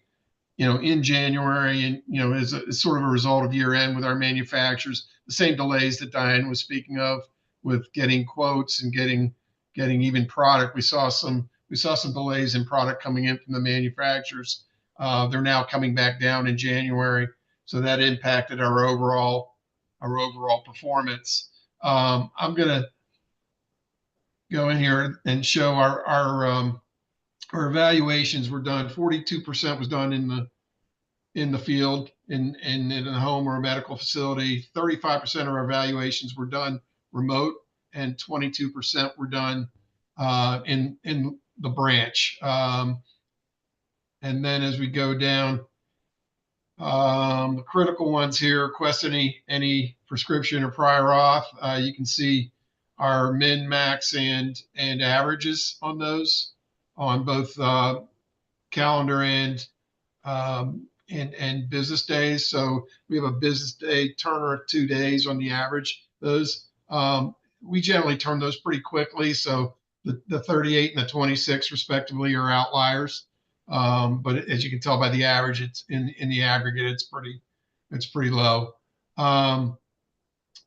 in January, and as sort of a result of year end with our manufacturers, the same delays that Diane was speaking of with getting quotes and getting even product. We saw some delays in product coming in from the manufacturers. They're now coming back down in January, so that impacted our overall performance. I'm gonna go in here and show our evaluations were done. 42% was done in the field, in a home or a medical facility. 35% of our evaluations were done remote, and 22% were done in the branch. And then as we go down, The critical ones here, request any prescription or prior auth. You can see our min, max, and averages on those on both calendar and business days. So we have a business day turner of 2 days on the average. Those we generally turn those pretty quickly. So the 38 and the 26 respectively are outliers. But as you can tell by the average, it's in the aggregate, it's pretty low.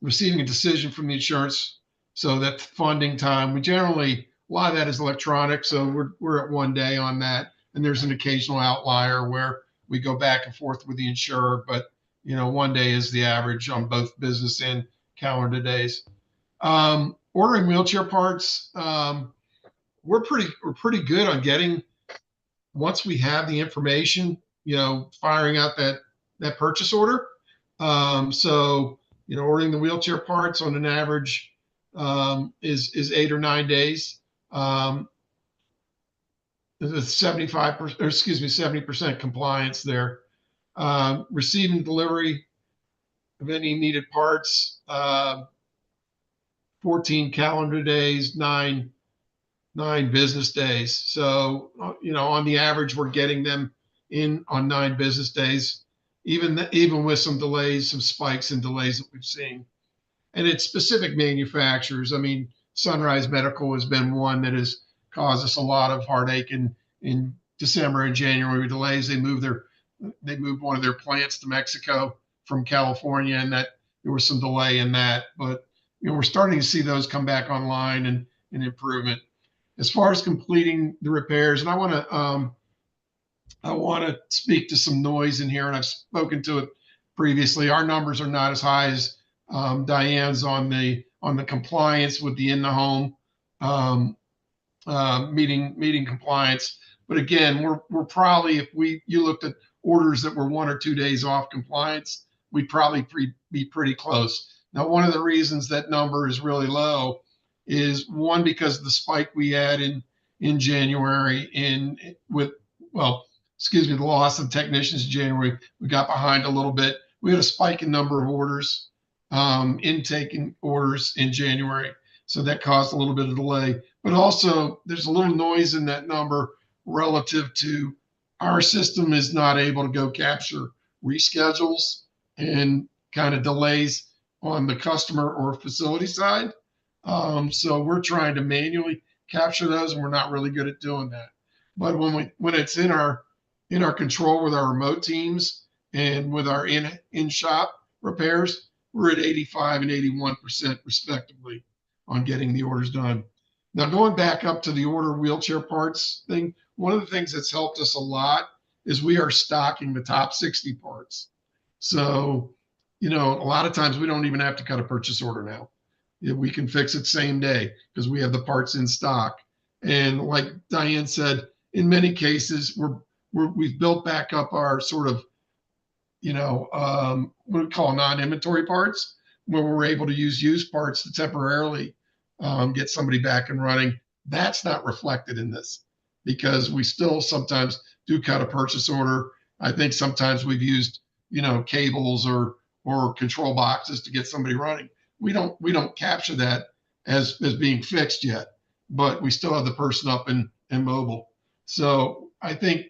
Receiving a decision from the insurance, so that funding time, we generally, a lot of that is electronic, so we're at 1 day on that, and there's an occasional outlier where we go back and forth with the insurer, but 1 day is the average on both business and calendar days. Ordering wheelchair parts, we're pretty good on getting, once we have the information, firing out that purchase order. So ordering the wheelchair parts on an average is 8 or 9 days. There's 75%, or excuse me, 70% compliance there. Receiving delivery of any needed parts, 14 calendar days, nine business days. So, on the average, we're getting them in on 9 business days, even with some delays, some spikes and delays that we've seen. And it's specific manufacturers. I mean, Sunrise Medical has been one that has caused us a lot of heartache in December and January delays. They moved one of their plants to Mexico from California, and that there was some delay in that. But we're starting to see those come back online and improvement. As far as completing the repairs, and I want to speak to some noise in here, and I've spoken to it previously. Our numbers are not as high as Diane's on the compliance with the in the home meeting compliance. But again, we're probably, if you looked at orders that were 1 or 2 days off compliance, we'd probably be pretty close. Now, one of the reasons that number is really low is, one, because of the spike we had in January the loss of technicians in January. We got behind a little bit. We had a spike in number of orders, intaking orders in January. So that caused a little bit of delay. But also, there's a little noise in that number relative to our system is not able to go capture reschedules and kind of delays on the customer or facility side. So we're trying to manually capture those, and we're not really good at doing that. But when it's in our control with our remote teams and with our in-shop repairs, we're at 85 and 81% respectively on getting the orders done. Now, going back up to the order wheelchair parts thing, one of the things that's helped us a lot is we are stocking the top 60 parts. So, a lot of times we don't even have to cut a purchase order now. We can fix it same day because we have the parts in stock. And like Diane said, in many cases, we've built back up our sort of, what we call non-inventory parts, where we're able to use used parts to temporarily get somebody back and running. That's not reflected in this because we still sometimes do cut a purchase order. I think sometimes we've used, cables or control boxes to get somebody running. We don't capture that as being fixed yet, but we still have the person up and mobile. So I think,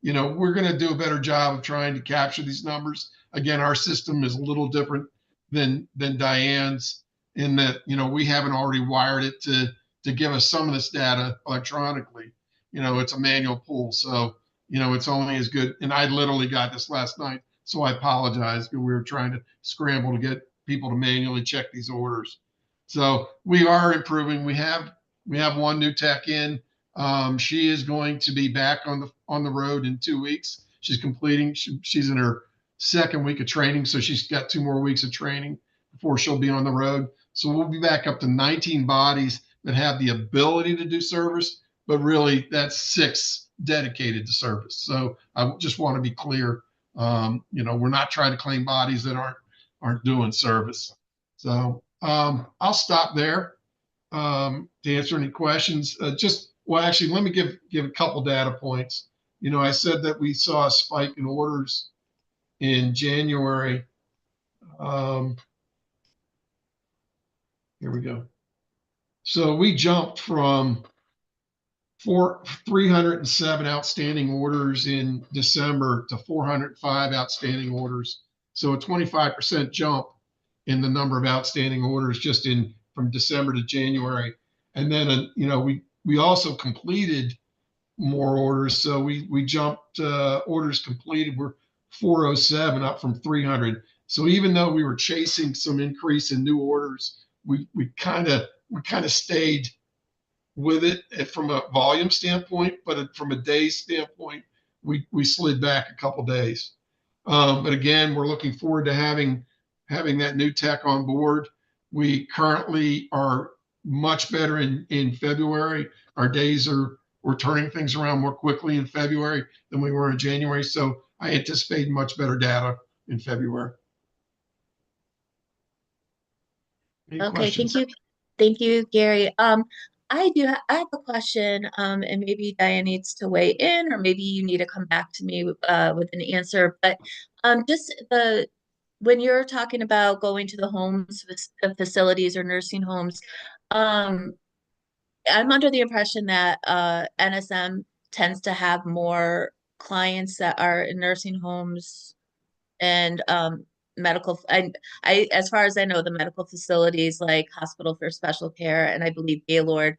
we're going to do a better job of trying to capture these numbers. Again, our system is a little different than Diane's in that, we haven't already wired it to give us some of this data electronically. It's a manual pull. So, it's only as good. And I literally got this last night. So I apologize because we were trying to scramble to get people to manually check these orders. So we are improving. We have one new tech in. She is going to be back on the road in 2 weeks. She's completing. She's in her 2nd week of training, so she's got 2 more weeks of training before she'll be on the road. So we'll be back up to 19 bodies that have the ability to do service, but really that's 6 dedicated to service. So I just want to be clear. We're not trying to claim bodies that aren't doing service. So I'll stop there to answer any questions. Actually, let me give a couple data points. I said that we saw a spike in orders in January. Here we go. So we jumped from 307 outstanding orders in December to 405 outstanding orders. So a 25% jump in the number of outstanding orders just in from December to January. And then, we also completed more orders. So we jumped, orders completed were 407 up from 300. So even though we were chasing some increase in new orders, we kind of stayed with it from a volume standpoint, but from a days standpoint, we slid back a couple days. But again, we're looking forward to having that new tech on board. We currently are much better in February. Our days we're turning things around more quickly in February than we were in January. So I anticipate much better data in February. Any Okay, questions? thank you, Gary. I have a question, and maybe Diane needs to weigh in, or maybe you need to come back to me with an answer. But just when you're talking about going to the homes, the facilities or nursing homes, I'm under the impression that NSM tends to have more clients that are in nursing homes and medical. As far as I know, the medical facilities like Hospital for Special Care, and I believe Gaylord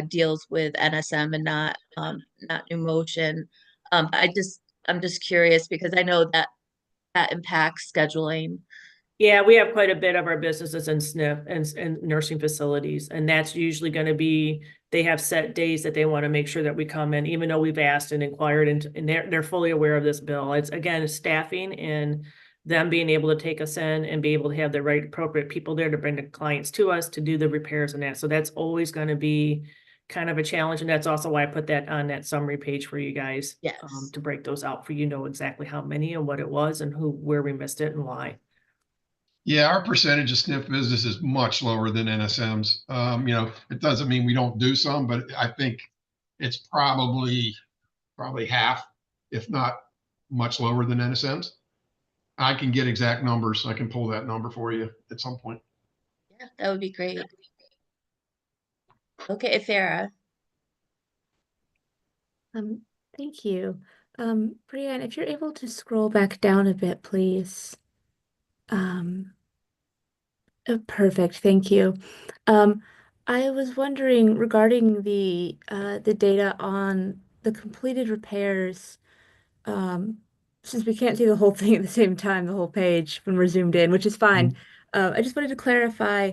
deals with NSM and not New Motion. I'm just curious because I know that impacts scheduling. Yeah, we have quite a bit of our businesses in SNF and nursing facilities, and that's usually going to be, they have set days that they want to make sure that we come in, even though we've asked and inquired, and they're fully aware of this bill. It's again, staffing and them being able to take us in and be able to have the right appropriate people there to bring the clients to us to do the repairs and that. So that's always going to be kind of a challenge, and that's also why I put that on that summary page for you guys. Yes. To break those out for you know exactly how many and what it was and where we missed it and why. Yeah, our percentage of SNF business is much lower than NSM's. It doesn't mean we don't do some, but I think it's probably half, if not much lower than NSM's. I can get exact numbers. I can pull that number for you at some point. Yeah, that would be great. Okay, Farah. Thank you. Brianne, if you're able to scroll back down a bit, please. Perfect, thank you. I was wondering regarding the data on the completed repairs, since we can't see the whole thing at the same time, the whole page when we're zoomed in, which is fine. I just wanted to clarify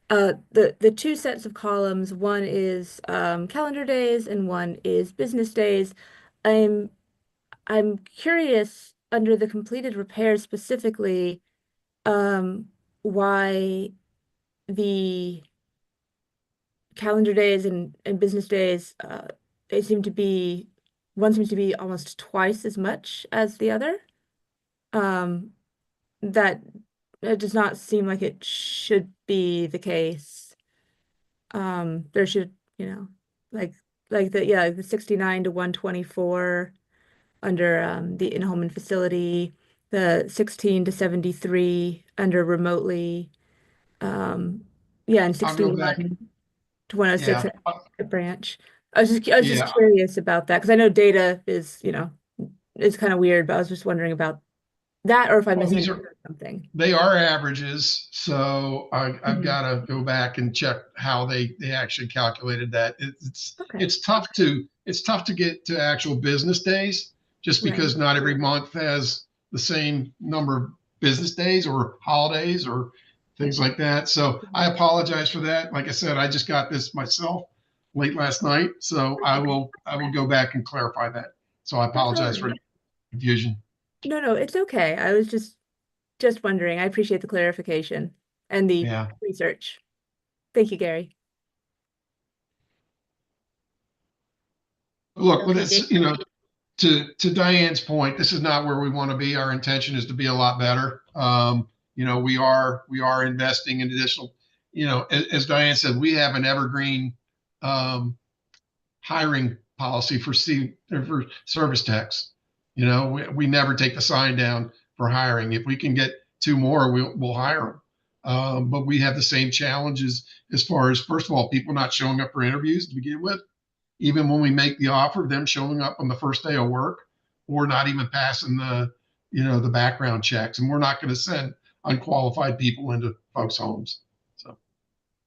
the two sets of columns. One is calendar days and one is business days. I'm curious under the completed repairs specifically, why the calendar days and business days, they seem to be, one seems to be almost twice as much as the other. That it does not seem like it should be the case. There should, like the 69 to 124 under the in-home and facility, the 16 to 73 under remotely, and I'll go back. 61 to 106 Yeah. at branch. I was just Yeah. curious about that because I know data is, is kind of weird, but I was just wondering about that or if I'm Well, missing something. They are averages, so I've Mhm. got to go back and check how they actually calculated that. Okay. It's tough to get to actual business days just because Right. not every month has the same number of business days or holidays or things like that. So I apologize for that. Like I said, I just got this myself late last night, so I will go back and clarify that. So I That's all apologize for right. the confusion. No, it's okay. I was just wondering. I appreciate the clarification and the Yeah. research. Thank you, Gary. Look, Okay, it's, to Diane's point, this is not where we want to be. Our intention is to be a lot better. We are investing in additional, as Diane said, we have an evergreen hiring policy for service techs. We never take the sign down. for hiring. If we can get two more, we'll hire them. But we have the same challenges as far as, first of all, people not showing up for interviews to begin with. Even when we make the offer, them showing up on the first day of work or not even passing the background checks. And we're not going to send unqualified people into folks' homes. So.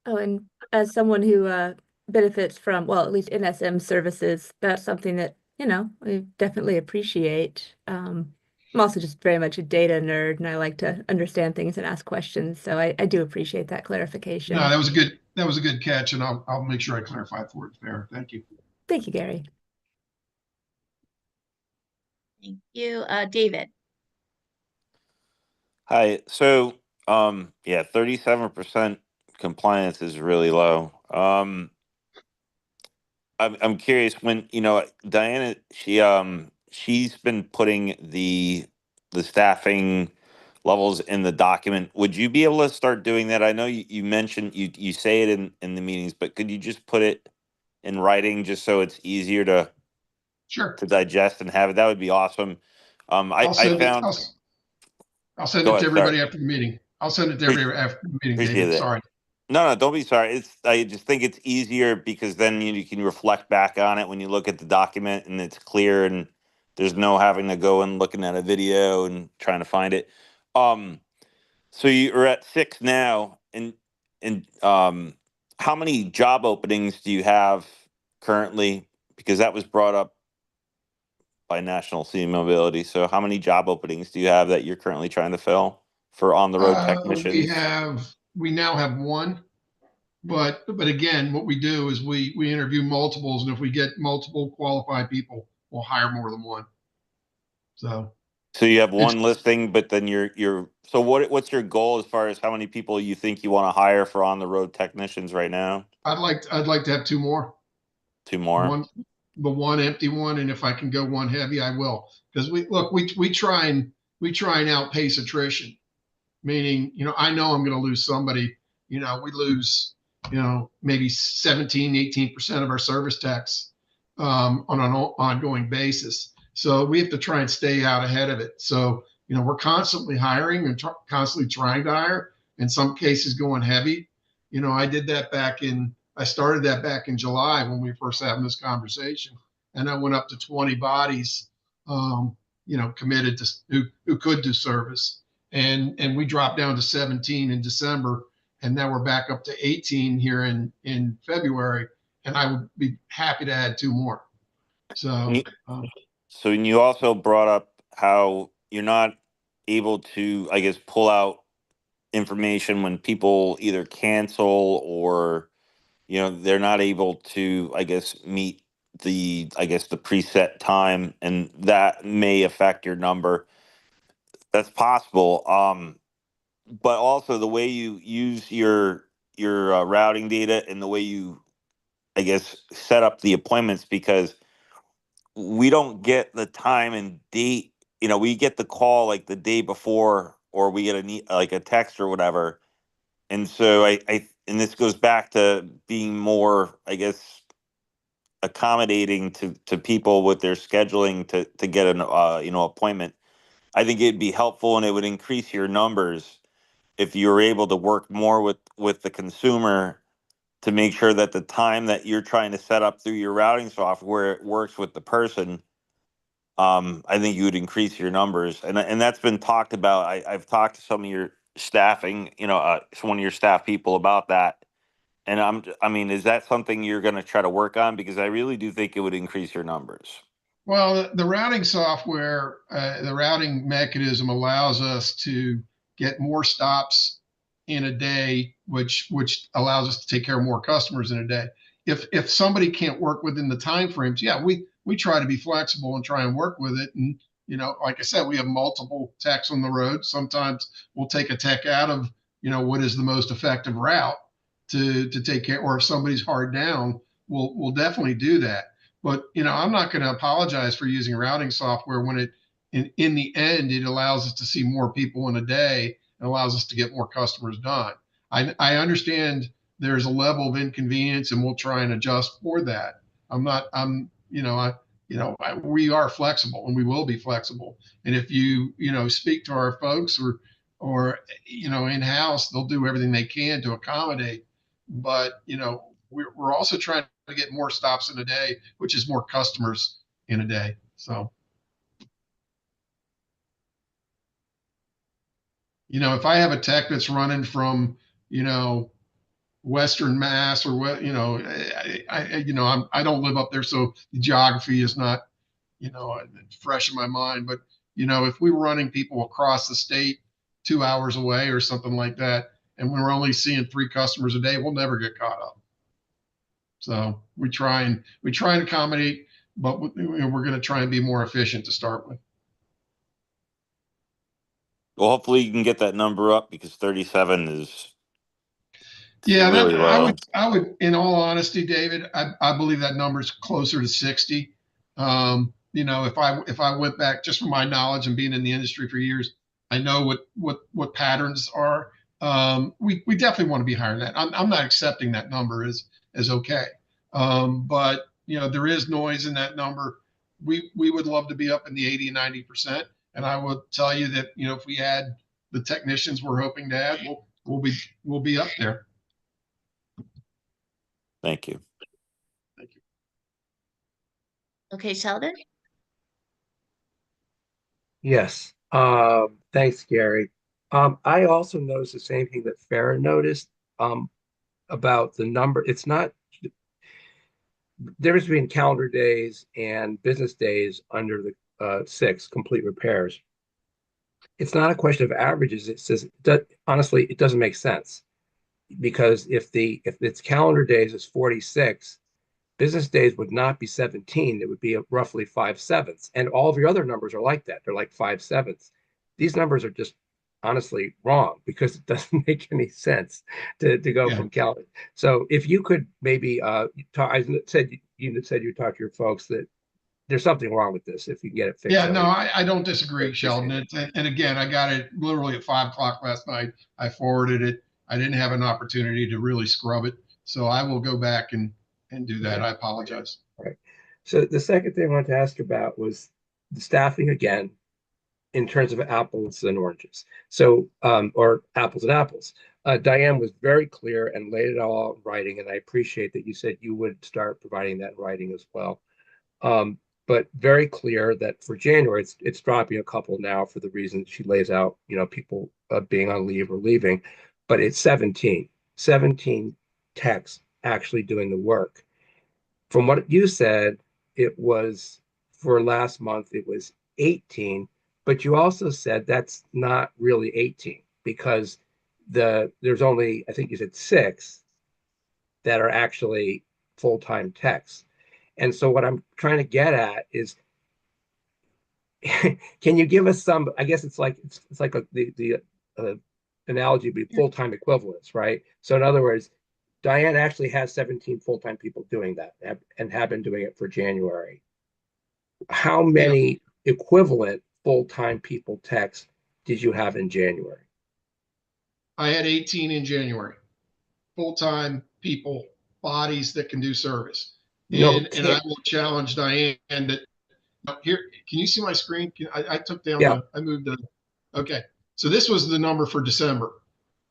Oh, and as someone who benefits from, well, at least NSM services, that's something that, we definitely appreciate. I'm also just very much a data nerd and I like to understand things and ask questions. So I do appreciate that clarification. No, that was a good catch, and I'll make sure I clarify for it there. Thank you. Thank you, Gary. Thank you. David. Hi. So, yeah, 37% compliance is really low. I'm curious when, Diana, she's been putting the staffing levels in the document. Would you be able to start doing that? I know you mentioned you say it in the meetings, but could you just put it in writing just so it's easier Sure. to digest and have it? That would be awesome. I found. I'll send Go it to ahead, sorry. everybody after the meeting. I'll send it to everybody after the meeting, Appreciate David. it. Sorry. No, don't be sorry. I just think it's easier because then you can reflect back on it when you look at the document and it's clear and there's no having to go and looking at a video and trying to find it. So you're at 6 now, and how many job openings do you have currently? Because that was brought up by National City Mobility. So how many job openings do you have that you're currently trying to fill for on the road technicians? We now have one, but again, what we do is we interview multiples, and if we get multiple qualified people, we'll hire more than one. So you have it's one listing, but then so what's your goal as far as how many people you think you want to hire for on the road technicians right now? I'd like to have two more. Two more. One empty one, and if I can go one heavy, I will. Because we try and outpace attrition. Meaning, I know I'm going to lose somebody. We lose, maybe 17, 18% of our service techs on an ongoing basis. So we have to try and stay out ahead of it. So, we're constantly hiring and constantly trying to hire, in some cases going heavy. I started that back in July when we first having this conversation. And I went up to 20 bodies, committed to who could do service. And we dropped down to 17 in December, and now we're back up to 18 here in February, and I would be happy to add two more. So, so you also brought up how you're not able to, I guess, pull out information when people either cancel or they're not able to, I guess, meet the preset time, and that may affect your number. That's possible. But also the way you use your routing data and the way you, I guess, set up the appointments, because we don't get the time and date. We get the call like the day before, or we get a text or whatever. And so and this goes back to being more, I guess, accommodating to people with their scheduling to get an appointment. I think it'd be helpful and it would increase your numbers if you're able to work more with the consumer to make sure that the time that you're trying to set up through your routing software works with the person. I think you would increase your numbers, and that's been talked about. I've talked to some of your staffing, one of your staff people about that. And I mean, is that something you're going to try to work on? Because I really do think it would increase your numbers. Well, the routing software, the routing mechanism allows us to get more stops in a day, which allows us to take care of more customers in a day. If somebody can't work within the time frames, yeah, we try to be flexible and try and work with it. And like I said, we have multiple techs on the road. Sometimes we'll take a tech out of what is the most effective route to take care. Or if somebody's hard down, we'll definitely do that. But I'm not going to apologize for using routing software when in the end, it allows us to see more people in a day and allows us to get more customers done. I understand there's a level of inconvenience, and we'll try and adjust for that. we are flexible and we will be flexible. And if you speak to our folks or in house, they'll do everything they can to accommodate. But we're also trying to get more stops in a day, which is more customers in a day. So if I have a tech that's running from Western Mass or what, I don't live up there, so the geography is not fresh in my mind. But if we were running people across the state 2 hours away or something like that, and we're only seeing 3 customers a day, we'll never get caught up. So we try and accommodate, but we're going to try and be more efficient to start with. Well, hopefully you can get that number up because 37 is Yeah, really low. I would, in all honesty, David, I believe that number is closer to 60. If I went back just from my knowledge and being in the industry for years, I know what patterns are. We definitely want to be higher than that. I'm not accepting that number as okay. But there is noise in that number. We would love to be up in the 80 and 90%. And I will tell you that if we add the technicians we're hoping to add, we'll be up there. Thank you. Thank you. Okay, Sheldon? Yes. Thanks, Gary. I also noticed the same thing that Farah noticed about the number. It's not the difference between calendar days and business days under the 6 complete repairs. It's not a question of averages. It says, honestly, it doesn't make sense because if it's calendar days is 46, business days would not be 17. It would be roughly 5/7. And all of your other numbers are like that. They're like 5/7. These numbers are just honestly wrong because it doesn't make any sense to go from calendar. So if you could maybe talk, you said you talked to your folks that there's something wrong with this. If you can get it fixed. Yeah, no, I don't disagree, Sheldon. And again, I got it literally at 5 o'clock last night. I forwarded it. I didn't have an opportunity to really scrub it. So I will go back and do that. I apologize. All right. So the second thing I wanted to ask about was the staffing again in terms of apples and oranges. So, or apples and apples. Diane was very clear and laid it all out in writing, and I appreciate that you said you would start providing that in writing as well. But very clear that for January, it's dropping a couple now for the reasons she lays out, people being on leave or leaving, but it's 17 techs actually doing the work. From what you said, it was for last month, it was 18, but you also said that's not really 18 because there's only, I think you said 6 that are actually full-time techs. And so what I'm trying to get at is, can you give us some, I guess it's like the analogy would be full-time equivalents, right? So in other words, Diane actually has 17 full-time people doing that and have been doing it for January. How many equivalent full-time people techs did you have in January? I had 18 in January. Full-time people, bodies that can do service. And I will challenge Diane that here, can you see my screen? I took down I moved okay. So this was the number for December.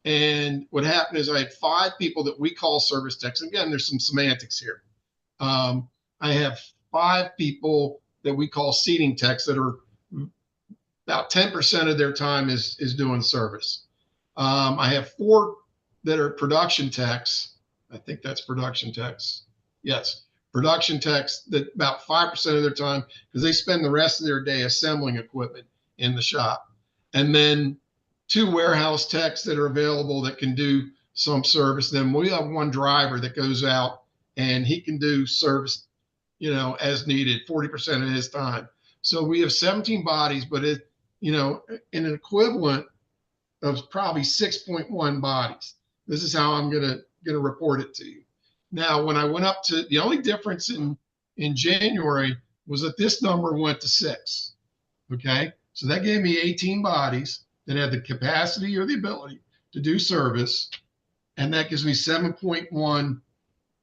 And what happened is I had 5 people that we call service techs. Again, there's some semantics here. I have 5 people that we call seating techs that are about 10% of their time is doing service. I have 4 that are production techs. I think that's production techs. Yes, production techs that about 5% of their time, because they spend the rest of their day assembling equipment in the shop. And then 2 warehouse techs that are available that can do some service. Then we have 1 driver that goes out and he can do service, as needed, 40% of his time. So we have 17 bodies, but in an equivalent of probably 6.1 bodies. This is how I'm gonna report it to you. Now, when I went up to the only difference in January was that this number went to 6. Okay, so that gave me 18 bodies that had the capacity or the ability to do service, and that gives me 7.1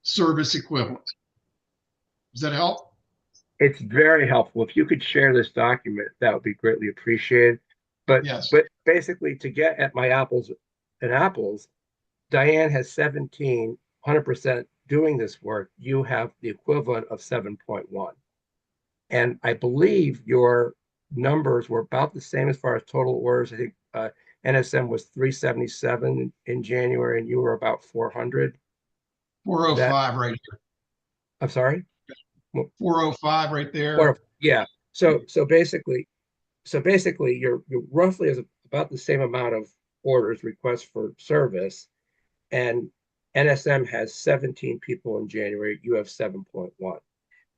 service equivalent. Does that help? It's very helpful. If you could share this document, that would be greatly appreciated. But Yes. but basically, to get at my apples and apples, Diane has 17, 100% doing this work. You have the equivalent of 7.1. And I believe your numbers were about the same as far as total orders. I think NSM was 377 in January, and you were about 400. 405 right here. I'm sorry? 405 right there. Or yeah. So basically you're roughly as about the same amount of orders, requests for service, and NSM has 17 people in January. You have 7.1.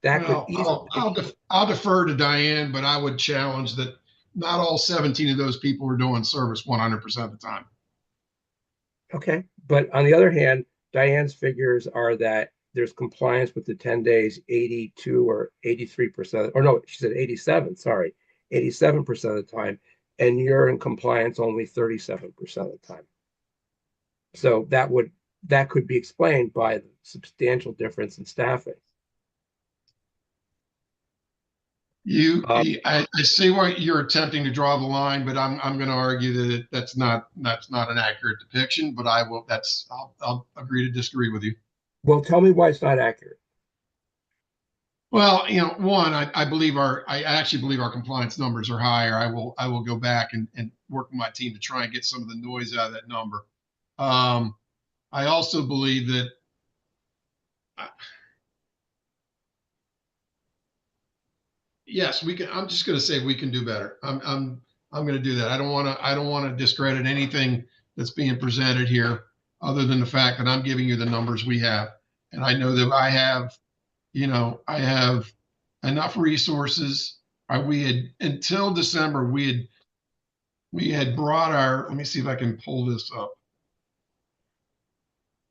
That could Well, easily. I'll defer to Diane, but I would challenge that not all 17 of those people are doing service 100% of the time. Okay, but on the other hand, Diane's figures are that there's compliance with the 10 days, 82 or 83%, or no, she said 87, sorry, 87% of the time, and you're in compliance only 37% of the time. So that could be explained by the substantial difference in staffing. I see why you're attempting to draw the line, but I'm going to argue that that's not an accurate depiction. But I'll agree to disagree with you. Well, tell me why it's not accurate. Well, one, I actually believe our compliance numbers are higher. I will go back and work with my team to try and get some of the noise out of that number. I also believe that. Yes, we can. I'm just going to say we can do better. I'm going to do that. I don't want to discredit anything that's being presented here, other than the fact that I'm giving you the numbers we have, and I know that I have enough resources. We had until December. We had brought our. Let me see if I can pull this up.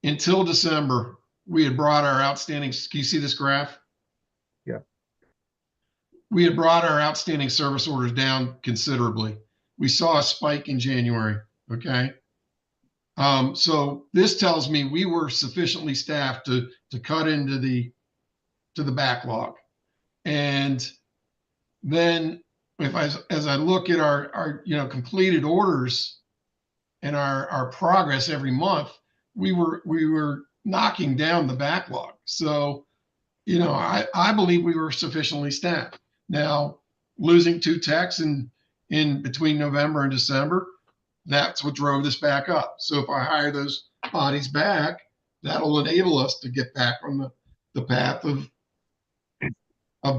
Until December, we had brought our outstanding. Can you see this graph? Yeah. We had brought our outstanding service orders down considerably. We saw a spike in January. Okay. So this tells me we were sufficiently staffed to cut into the backlog. And then as I look at our completed orders and our progress every month, we were knocking down the backlog. So, I believe we were sufficiently staffed. Now, losing 2 techs in between November and December, that's what drove this back up. So if I hire those bodies back, that'll enable us to get back on the path of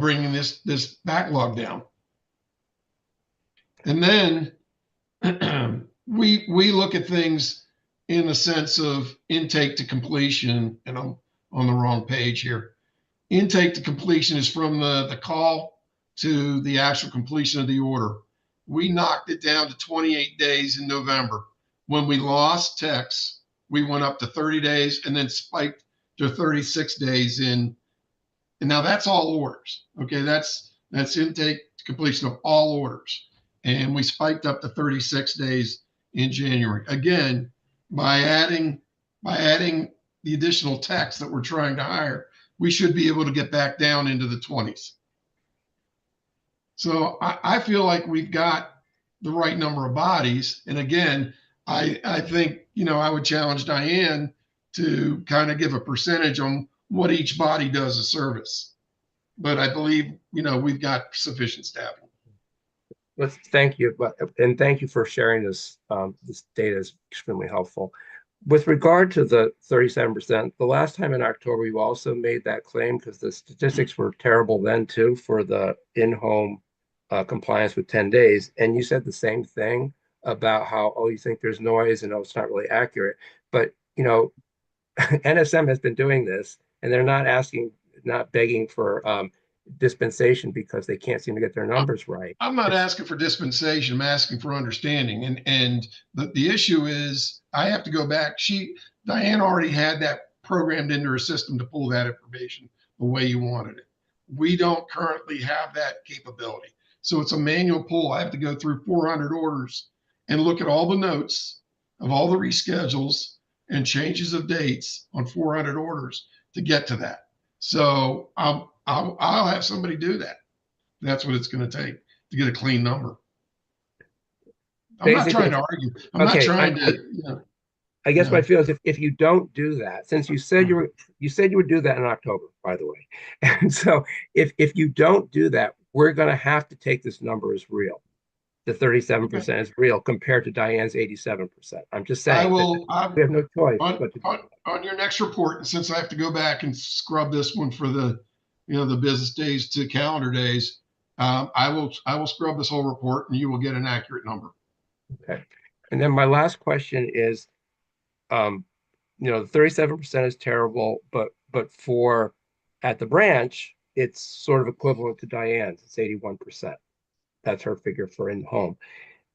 bringing this backlog down. And then we look at things in the sense of intake to completion, and I'm on the wrong page here. Intake to completion is from the call to the actual completion of the order. We knocked it down to 28 days in November. When we lost techs, we went up to 30 days and then spiked to 36 days in. And now that's all orders. Okay, that's intake to completion of all orders. And we spiked up to 36 days in January. Again, by adding the additional techs that we're trying to hire, we should be able to get back down into the 20s. So I feel like we've got the right number of bodies. And again, I think, I would challenge Diane to kind of give a percentage on what each body does of service. But I believe, we've got sufficient staffing. Well, thank you, and thank you for sharing this. This data is extremely helpful. With regard to the 37%, the last time in October, you also made that claim because the statistics were terrible then too for the in-home compliance with 10 days. And you said the same thing about how, you think there's noise and it's not really accurate. But, NSM has been doing this and they're not begging for dispensation because they can't seem to get their numbers right. I'm not asking for dispensation. I'm asking for understanding. And the issue is I have to go back. Diane already had that programmed into her system to pull that information the way you wanted it. We don't currently have that capability. So it's a manual pull. I have to go through 400 orders and look at all the notes of all the reschedules and changes of dates on 400 orders to get to that. So I'll have somebody do that. That's what it's going to take to get a clean number. I'm not Basically, trying to argue. I'm not okay, trying to, you know, I you guess my know. feeling is if you don't do that, since you said you would do that in October, by the way. And so if you don't do that, we're gonna have to take this number as real. The Okay. 37% is real compared to Diane's 87%. I'm just I saying that will, we have no choice on, but to do on, on your next report, and since I have to go back and scrub this one for the, the business days to calendar days, I will scrub this whole report and you will get an accurate number. that. Okay. And then my last question is, um, the 37% is terrible, but for at the branch, it's sort of equivalent to Diane's. It's 81%. That's her figure for in home.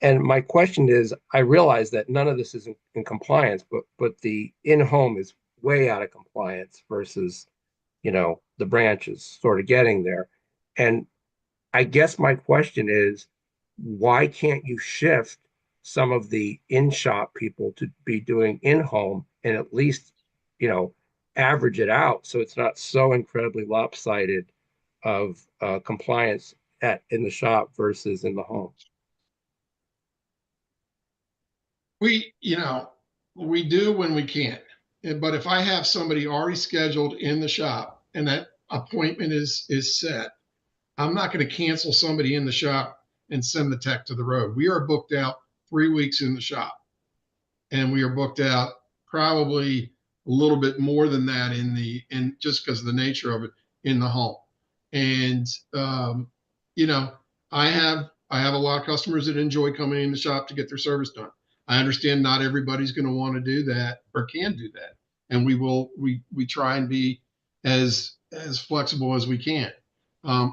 And my question is, I realize that none of this is in compliance, but the in-home is way out of compliance versus, the branch is sort of getting there. And I guess my question is, why can't you shift some of the in-shop people to be doing in-home and at least, you know, average it out so it's not so incredibly lopsided of compliance in the shop versus in the home? We, we do when we can. But if I have somebody already scheduled in the shop and that appointment is set, I'm not going to cancel somebody in the shop and send the tech to the road. We are booked out 3 weeks in the shop, and we are booked out probably a little bit more than that in just because of the nature of it in the home. And you know, I have a lot of customers that enjoy coming in the shop to get their service done. I understand not everybody's going to want to do that or can do that, and we try and be as flexible as we can.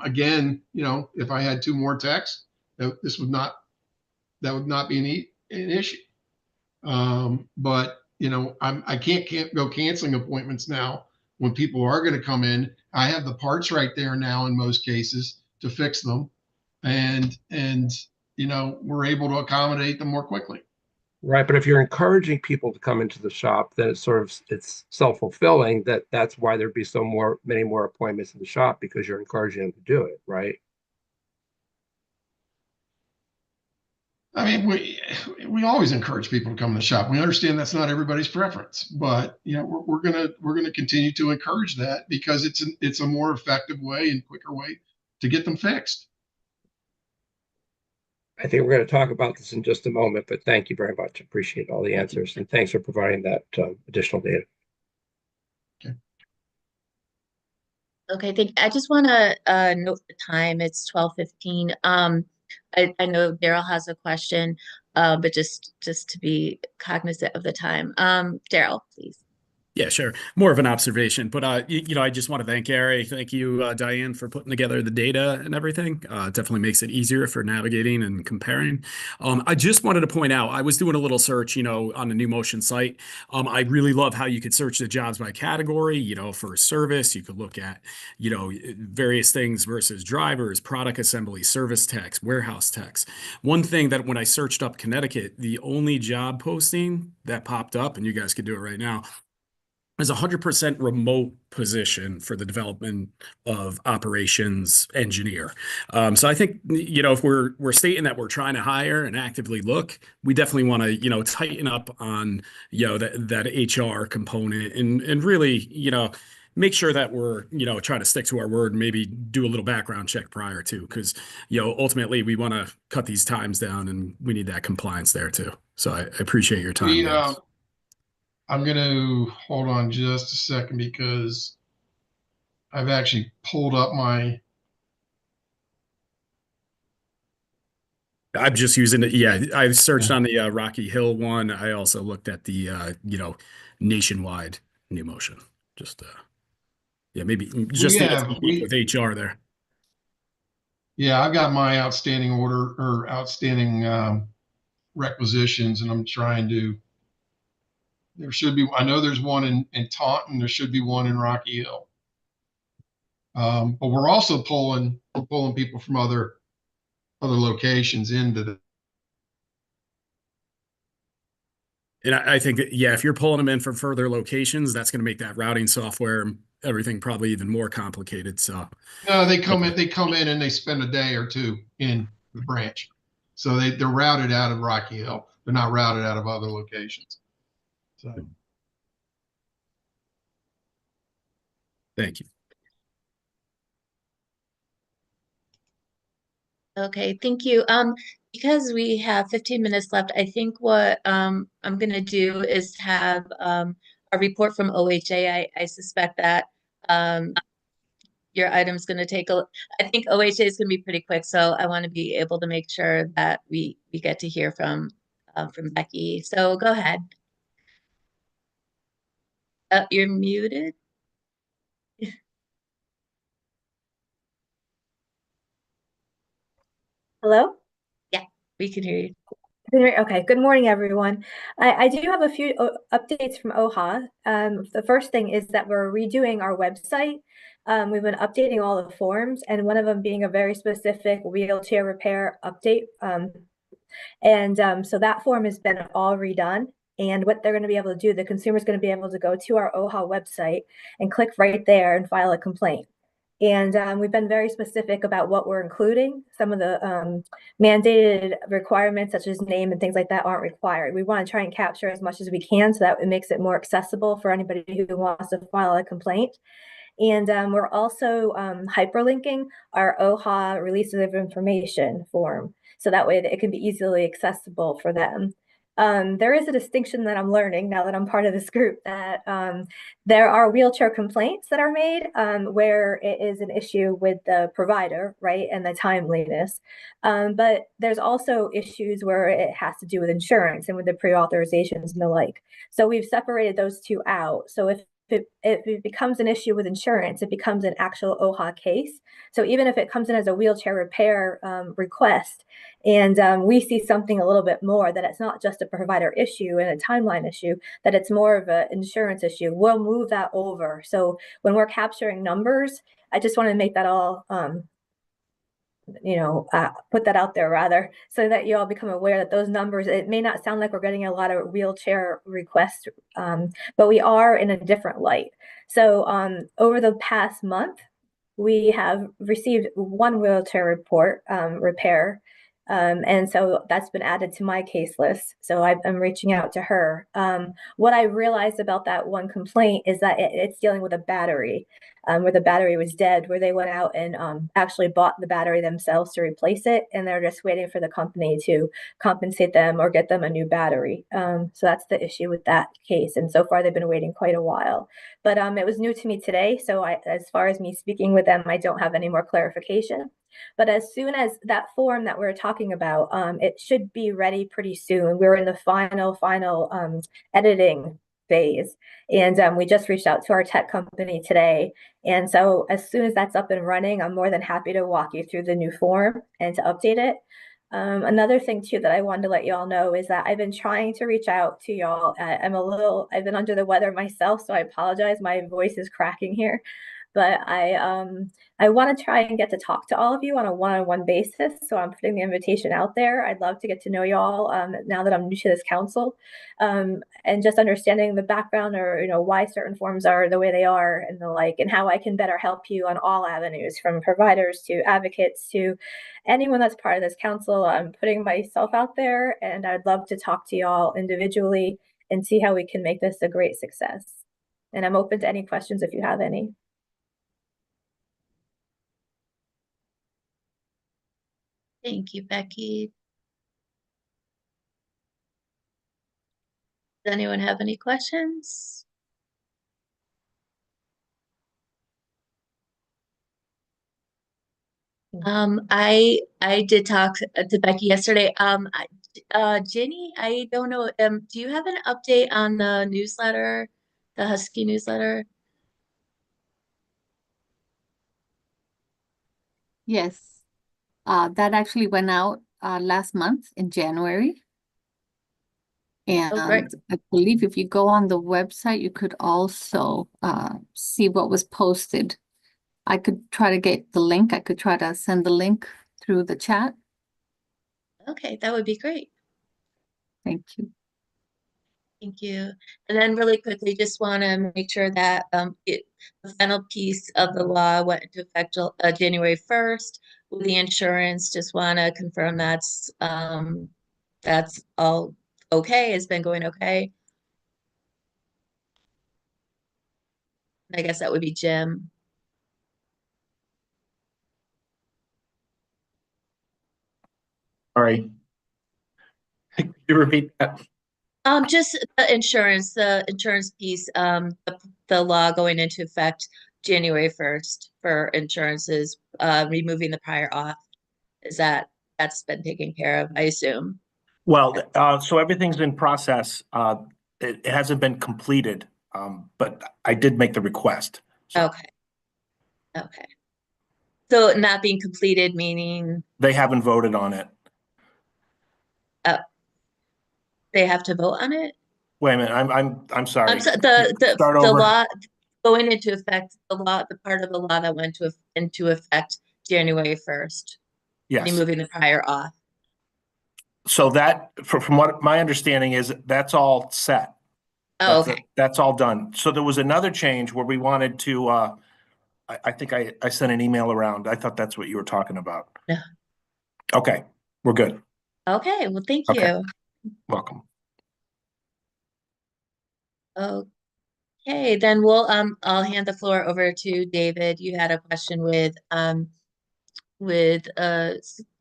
Again, if I had two more techs, this would not that would not be an issue. But I can't go canceling appointments now when people are going to come in. I have the parts right there now in most cases to fix them, and we're able to accommodate them more quickly. Right, but if you're encouraging people to come into the shop, then it's self-fulfilling that's why there'd be many more appointments in the shop because you're encouraging them to do it, right? I mean, we always encourage people to come to the shop. We understand that's not everybody's preference, but we're gonna continue to encourage that because it's a more effective way and quicker way to get them fixed. I think we're going to talk about this in just a moment, but thank you very much. Appreciate all the answers and thanks for providing that additional data. Okay. Okay, I just want to note the time. It's 12:15. I know Daryl has a question, but just to be cognizant of the time. Daryl, please. Yeah, sure. More of an observation, but I just want to thank Gary. Thank you, Diane, for putting together the data and everything. It definitely makes it easier for navigating and comparing. I just wanted to point out, I was doing a little search, on the New Motion site. I really love how you could search the jobs by category. For service, you could look at, various things versus drivers, product assembly, service techs, warehouse techs. One thing that when I searched up Connecticut, the only job posting that popped up, and you guys could do it right now, is a 100% remote position for the development of operations engineer. So I think, if we're stating that we're trying to hire and actively look, we definitely want to, tighten up on, that HR component and really, make sure that we're, trying to stick to our word and maybe do a little background check prior to, because, ultimately we want to cut these times down and we need that compliance there too. So I appreciate your time, guys. I'm going to hold on just a second because I've actually pulled up my. I'm just using it. Yeah, I searched on the Rocky Hill one. I also looked at the nationwide New Motion. Just maybe just to get some with HR there. Yeah, I've got my outstanding order or outstanding requisitions, and I'm trying to. There should be. I know there's one in Taunton. There should be one in Rocky Hill. But we're also pulling people from other locations into the. And I think that, yeah, if you're pulling them in from further locations, that's going to make that routing software and everything probably even more complicated. So No, they come in and they spend a day or two in the branch. So they're routed out of Rocky Hill. They're not routed out of other locations. So thank you. Okay, thank you. Because we have 15 minutes left, I think what I'm gonna do is have a report from OHA. I suspect that your item's gonna take I think OHA is gonna be pretty quick, so I want to be able to make sure that we get to hear from Becky. So go ahead. You're muted. Hello? Yeah, we can hear you. Okay, good morning, everyone. I do have a few updates from OHA. The first thing is that we're redoing our website. We've been updating all the forms, and one of them being a very specific wheelchair repair update. So that form has been all redone. And what they're going to be able to do, the consumer is going to be able to go to our OHA website and click right there and file a complaint. And we've been very specific about what we're including. Some of the mandated requirements, such as name and things like that, aren't required. We want to try and capture as much as we can so that it makes it more accessible for anybody who wants to file a complaint. And we're also hyperlinking our OHA releases of information form, so that way it can be easily accessible for them. There is a distinction that I'm learning now that I'm part of this group, that there are wheelchair complaints that are made where it is an issue with the provider, right, and the timeliness. But there's also issues where it has to do with insurance and with the pre-authorizations and the like. So we've separated those two out. So if it becomes an issue with insurance, it becomes an actual OHA case. So even if it comes in as a wheelchair repair request, and we see something a little bit more, that it's not just a provider issue and a timeline issue, that it's more of an insurance issue, we'll move that over. So when we're capturing numbers, I just want to make that all put that out there rather, so that you all become aware that those numbers, it may not sound like we're getting a lot of wheelchair requests, but we are in a different light. So over the past month, we have received one wheelchair report repair. And so that's been added to my case list. So I'm reaching out to her. What I realized about that one complaint is that it's dealing with a battery, where the battery was dead, where they went out and actually bought the battery themselves to replace it. And they're just waiting for the company to compensate them or get them a new battery. So that's the issue with that case. And so far, they've been waiting quite a while. But it was new to me today. So as far as me speaking with them, I don't have any more clarification. But as soon as that form that we're talking about, it should be ready pretty soon. We're in the final editing phase. And we just reached out to our tech company today. And so as soon as that's up and running, I'm more than happy to walk you through the new form and to update it. Another thing too that I wanted to let y'all know is that I've been trying to reach out to y'all. I've been under the weather myself, so I apologize. My voice is cracking here. But I want to try and get to talk to all of you on a one-on-one basis. So I'm putting the invitation out there. I'd love to get to know y'all now that I'm new to this council, and just understanding the background, or why certain forms are the way they are and the like, and how I can better help you on all avenues, from providers to advocates to anyone that's part of this council. I'm putting myself out there, and I'd love to talk to y'all individually and see how we can make this a great success. And I'm open to any questions if you have any. Thank you, Becky. Does anyone have any questions? I did talk to Becky yesterday. Ginny, I don't know. Do you have an update on the newsletter, the Husky newsletter? Yes, that actually went out last month in January. Oh, great. And I believe if you go on the website, you could also see what was posted. I could try to get the link. I could try to send the link through the chat. Okay, that would be great. Thank you. Thank you. And then really quickly, just want to make sure that the final piece of the law went into effect January 1st with the insurance. Just want to confirm that's all okay. It's been going okay. I guess that would be Jim. All right. Could you repeat that? Just the insurance piece, the law going into effect January 1st for insurances, removing the prior auth. That's been taken care of, I assume? Well, so everything's in process. It hasn't been completed, but I did make the request. So Okay. Okay. So not being completed, meaning they haven't voted on it. they have to vote on it? Wait a minute, I'm sorry. So Start the over. law going into effect, the part of the law that went into effect January 1st, Yes. removing the prior auth. So that, from what my understanding is, that's all set. Oh, okay. That's all done. So there was another change where we wanted to, I think I sent an email around. I thought that's what you were talking about. No. Okay, we're good. Okay, well, thank Okay. you. Welcome. Okay, then I'll hand the floor over to David. You had a question with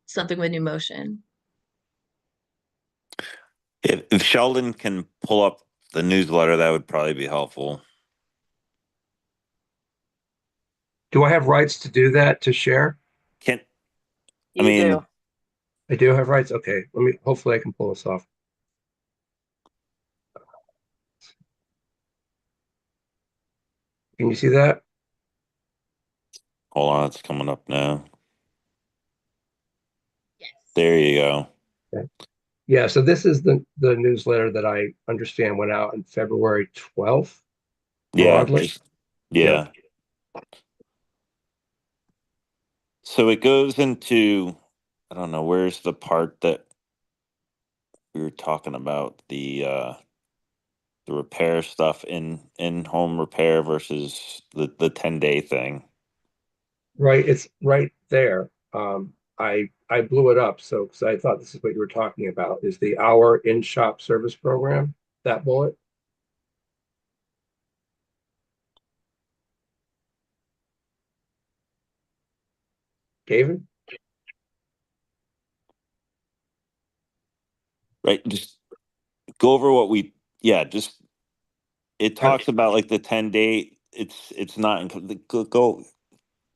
something with new motion. If Sheldon can pull up the newsletter, that would probably be helpful. Do I have rights to do that, to share? Can I You mean, do. I do have rights? Okay, hopefully I can pull this off. Can you see that? hold on, it's coming up now. Yes. There you go. Okay. Yeah, so this is the newsletter that I understand went out on February 12th. Yeah, Broadly. yeah. So it goes into, I don't know, where's the part that we were talking about, the repair stuff in home repair versus the 10-day thing. Right, it's right there. I blew it up, so because I thought this is what you were talking about, is the hour in-shop service program, that bullet. David? Right, just go over what just it talks about like the 10-day. It's not go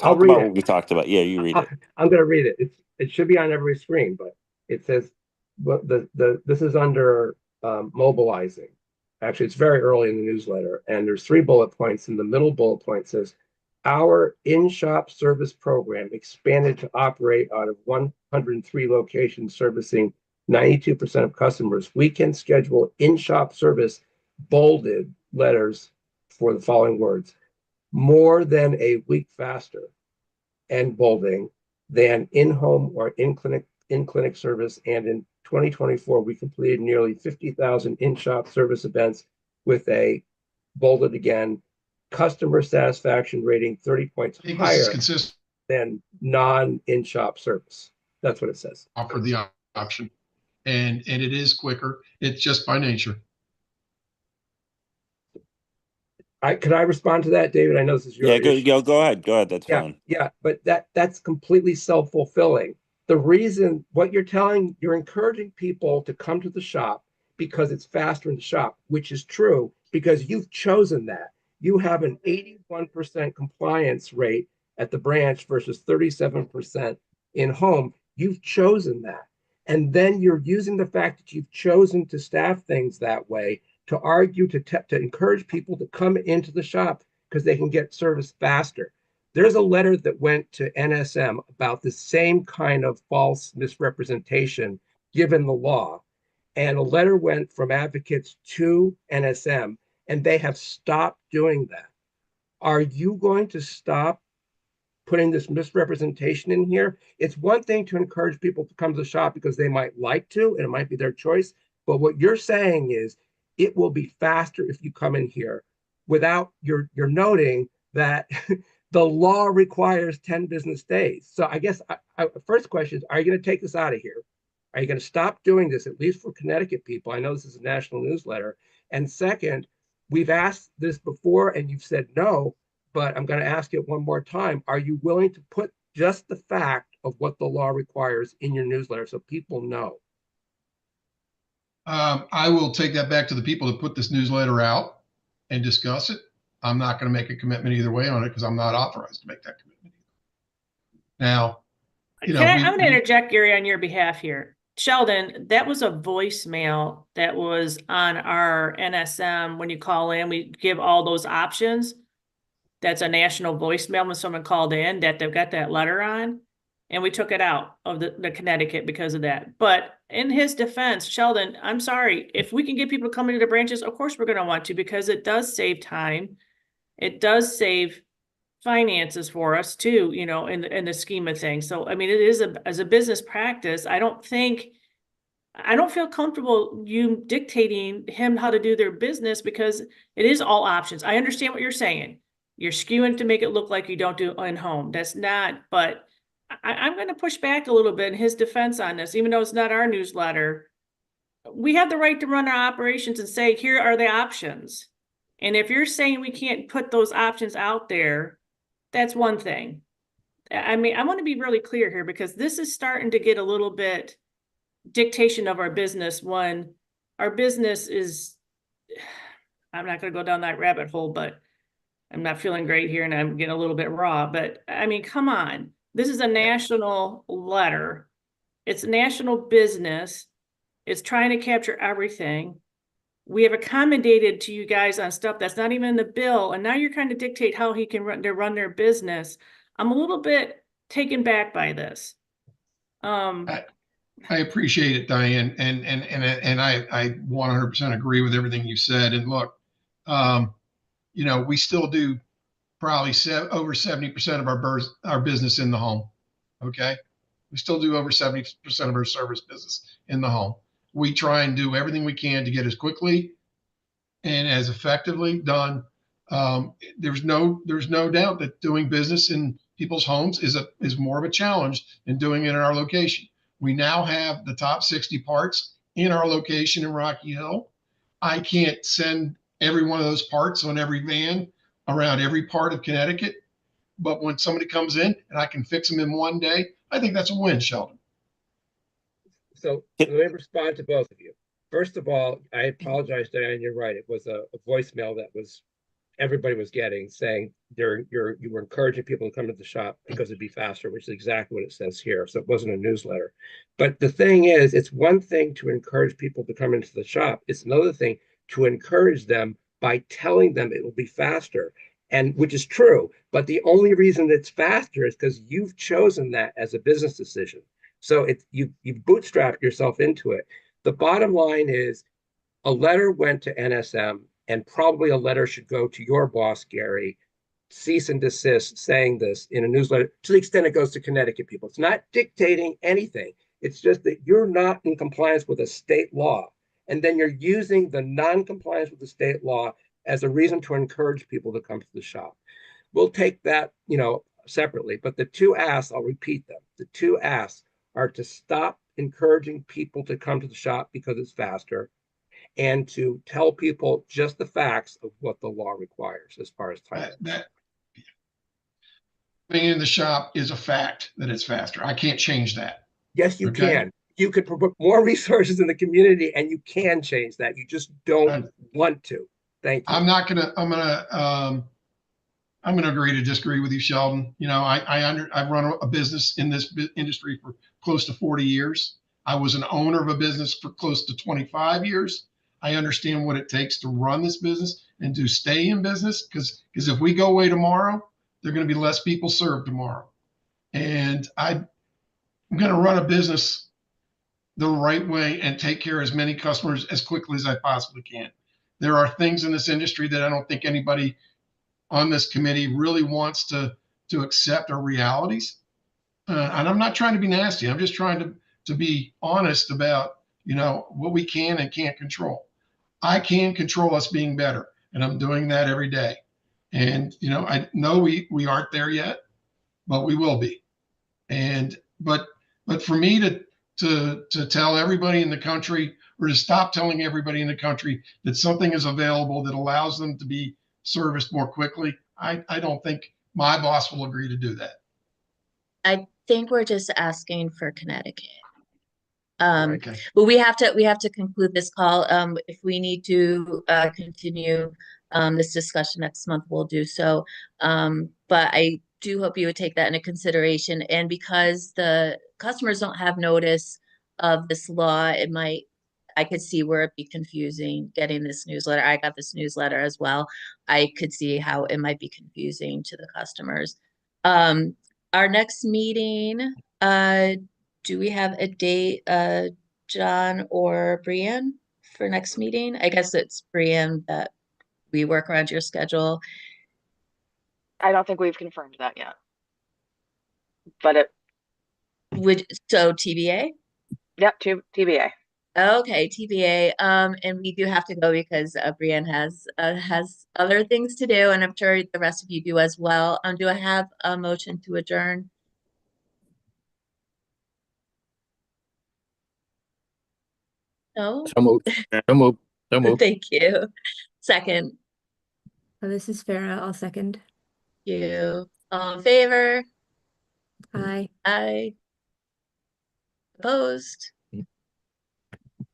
I'll talk read about it. what we talked about. Yeah, you read it. I'm going to read it. It should be on every screen, but it says, but this is under mobilizing. Actually, it's very early in the newsletter, and there's 3 bullet points. And the middle bullet point says, our in-shop service program expanded to operate out of 103 locations, servicing 92% of customers. We can schedule in-shop service, bolded letters for the following words: more than a week faster, and bolding, than in-home or in-clinic service. And in 2024, we completed nearly 50,000 in-shop service events with a, bolded again, customer satisfaction rating 30 points higher than non-in-shop service. That's what it says. Offer the option, and it is quicker. It's just by nature. Could I respond to that, David? I know this is your issue. Go ahead. That's fine. Yeah, but that's completely self-fulfilling. The reason, what you're encouraging people to come to the shop because it's faster in the shop, which is true because you've chosen that. You have an 81% compliance rate at the branch versus 37% in home. You've chosen that. And then you're using the fact that you've chosen to staff things that way to argue, to encourage people to come into the shop because they can get service faster. There's a letter that went to NSM about the same kind of false misrepresentation given the law. And a letter went from advocates to NSM, and they have stopped doing that. Are you going to stop putting this misrepresentation in here? It's one thing to encourage people to come to the shop because they might like to, and it might be their choice. But what you're saying is, it will be faster if you come in here without you're noting that the law requires 10 business days. So I guess first question is, are you going to take this out of here? Are you going to stop doing this, at least for Connecticut people? I know this is a national newsletter. And second, we've asked this before and you've said no, but I'm going to ask it one more time. Are you willing to put just the fact of what the law requires in your newsletter so people know? I will take that back to the people that put this newsletter out and discuss it. I'm not going to make a commitment either way on it because I'm not authorized to make that commitment. Now, I'm going to interject, Gary, on your behalf here. Sheldon, that was a voicemail that was on our NSM. When you call in, we give all those options. That's a national voicemail when someone called in that they've got that letter on. And we took it out of the Connecticut because of that. But in his defense, Sheldon, I'm sorry, if we can get people to come into the branches, of course we're going to want to, because it does save time. It does save finances for us too, you know, in the scheme of things. So, I mean, it is as a business practice, I don't feel comfortable you dictating him how to do their business, because it is all options. I understand what you're saying. You're skewing to make it look like you don't do in home. That's not, but I'm going to push back a little bit in his defense on this, even though it's not our newsletter. We have the right to run our operations and say, here are the options. And if you're saying we can't put those options out there, that's one thing. I mean, I want to be really clear here, because this is starting to get a little bit dictation of our business when our business is, I'm not going to go down that rabbit hole, but I'm not feeling great here and I'm getting a little bit raw, but I mean, come on. This is a national letter. It's national business. It's trying to capture everything. We have accommodated to you guys on stuff that's not even in the bill. And now you're trying to dictate how he can run their business. I'm a little bit taken back by this. I appreciate it, Diane. And I 100% agree with everything you said. And look, you know, we still do probably over 70% of our business in the home. Okay. We still do over 70% of our service business in the home. We try and do everything we can to get as quickly and as effectively done. There's no doubt that doing business in people's homes is more of a challenge than doing it in our location. We now have the top 60 parts in our location in Rocky Hill. I can't send every one of those parts on every van around every part of Connecticut. But when somebody comes in and I can fix them in one day, I think that's a win, Sheldon. So let me respond to both of you. First of all, I apologize, Diane, you're right. It was a voicemail that everybody was getting, saying you were encouraging people to come to the shop because it'd be faster, which is exactly what it says here. So it wasn't a newsletter. But the thing is, it's one thing to encourage people to come into the shop. It's another thing to encourage them by telling them it will be faster, and which is true. But the only reason it's faster is because you've chosen that as a business decision. So you've bootstrapped yourself into it. The bottom line is a letter went to NSM, and probably a letter should go to your boss, Gary, cease and desist, saying this in a newsletter to the extent it goes to Connecticut people. It's not dictating anything. It's just that you're not in compliance with a state law. And then you're using the non-compliance with the state law as a reason to encourage people to come to the shop. We'll take that, you know, separately. But the two asks, I'll repeat them. The two asks are to stop encouraging people to come to the shop because it's faster, and to tell people just the facts of what the law requires as far as time. Being in the shop is a fact that it's faster. I can't change that. Yes, you can. You could put more resources in the community and you can change that. You just don't want to. Thank you. I'm going to agree to disagree with you, Sheldon. You know, I've run a business in this industry for close to 40 years. I was an owner of a business for close to 25 years. I understand what it takes to run this business and to stay in business, because if we go away tomorrow, there are going to be less people served tomorrow. And I'm going to run a business the right way and take care of as many customers as quickly as I possibly can. There are things in this industry that I don't think anybody on this committee really wants to accept are realities. And I'm not trying to be nasty. I'm just trying to be honest about, you know, what we can and can't control. I can control us being better, and I'm doing that every day. And I know we aren't there yet, but we will be. And but for me to tell everybody in the country, or to stop telling everybody in the country that something is available that allows them to be serviced more quickly, I don't think my boss will agree to do that. I think we're just asking for Connecticut. Okay. But we have to conclude this call. If we need to continue this discussion next month, we'll do so. But I do hope you would take that into consideration. And because the customers don't have notice of this law, I could see where it'd be confusing getting this newsletter. I got this newsletter as well. I could see how it might be confusing to the customers. Our next meeting, do we have a date, John or Brian, for next meeting? I guess it's Brian that we work around your schedule. I don't think we've confirmed that yet. But So TBA? yep, TBA. Okay, TBA. And we do have to go because Brian has other things to do, and I'm sure the rest of you do as well. Do I have a motion to adjourn? No? So moved. So moved. So moved. Thank you. Second, This is Farah. I'll second. you. All in favor? Aye. Aye. Opposed?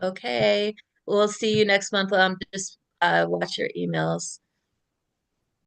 Okay, we'll see you next month. Just watch your emails.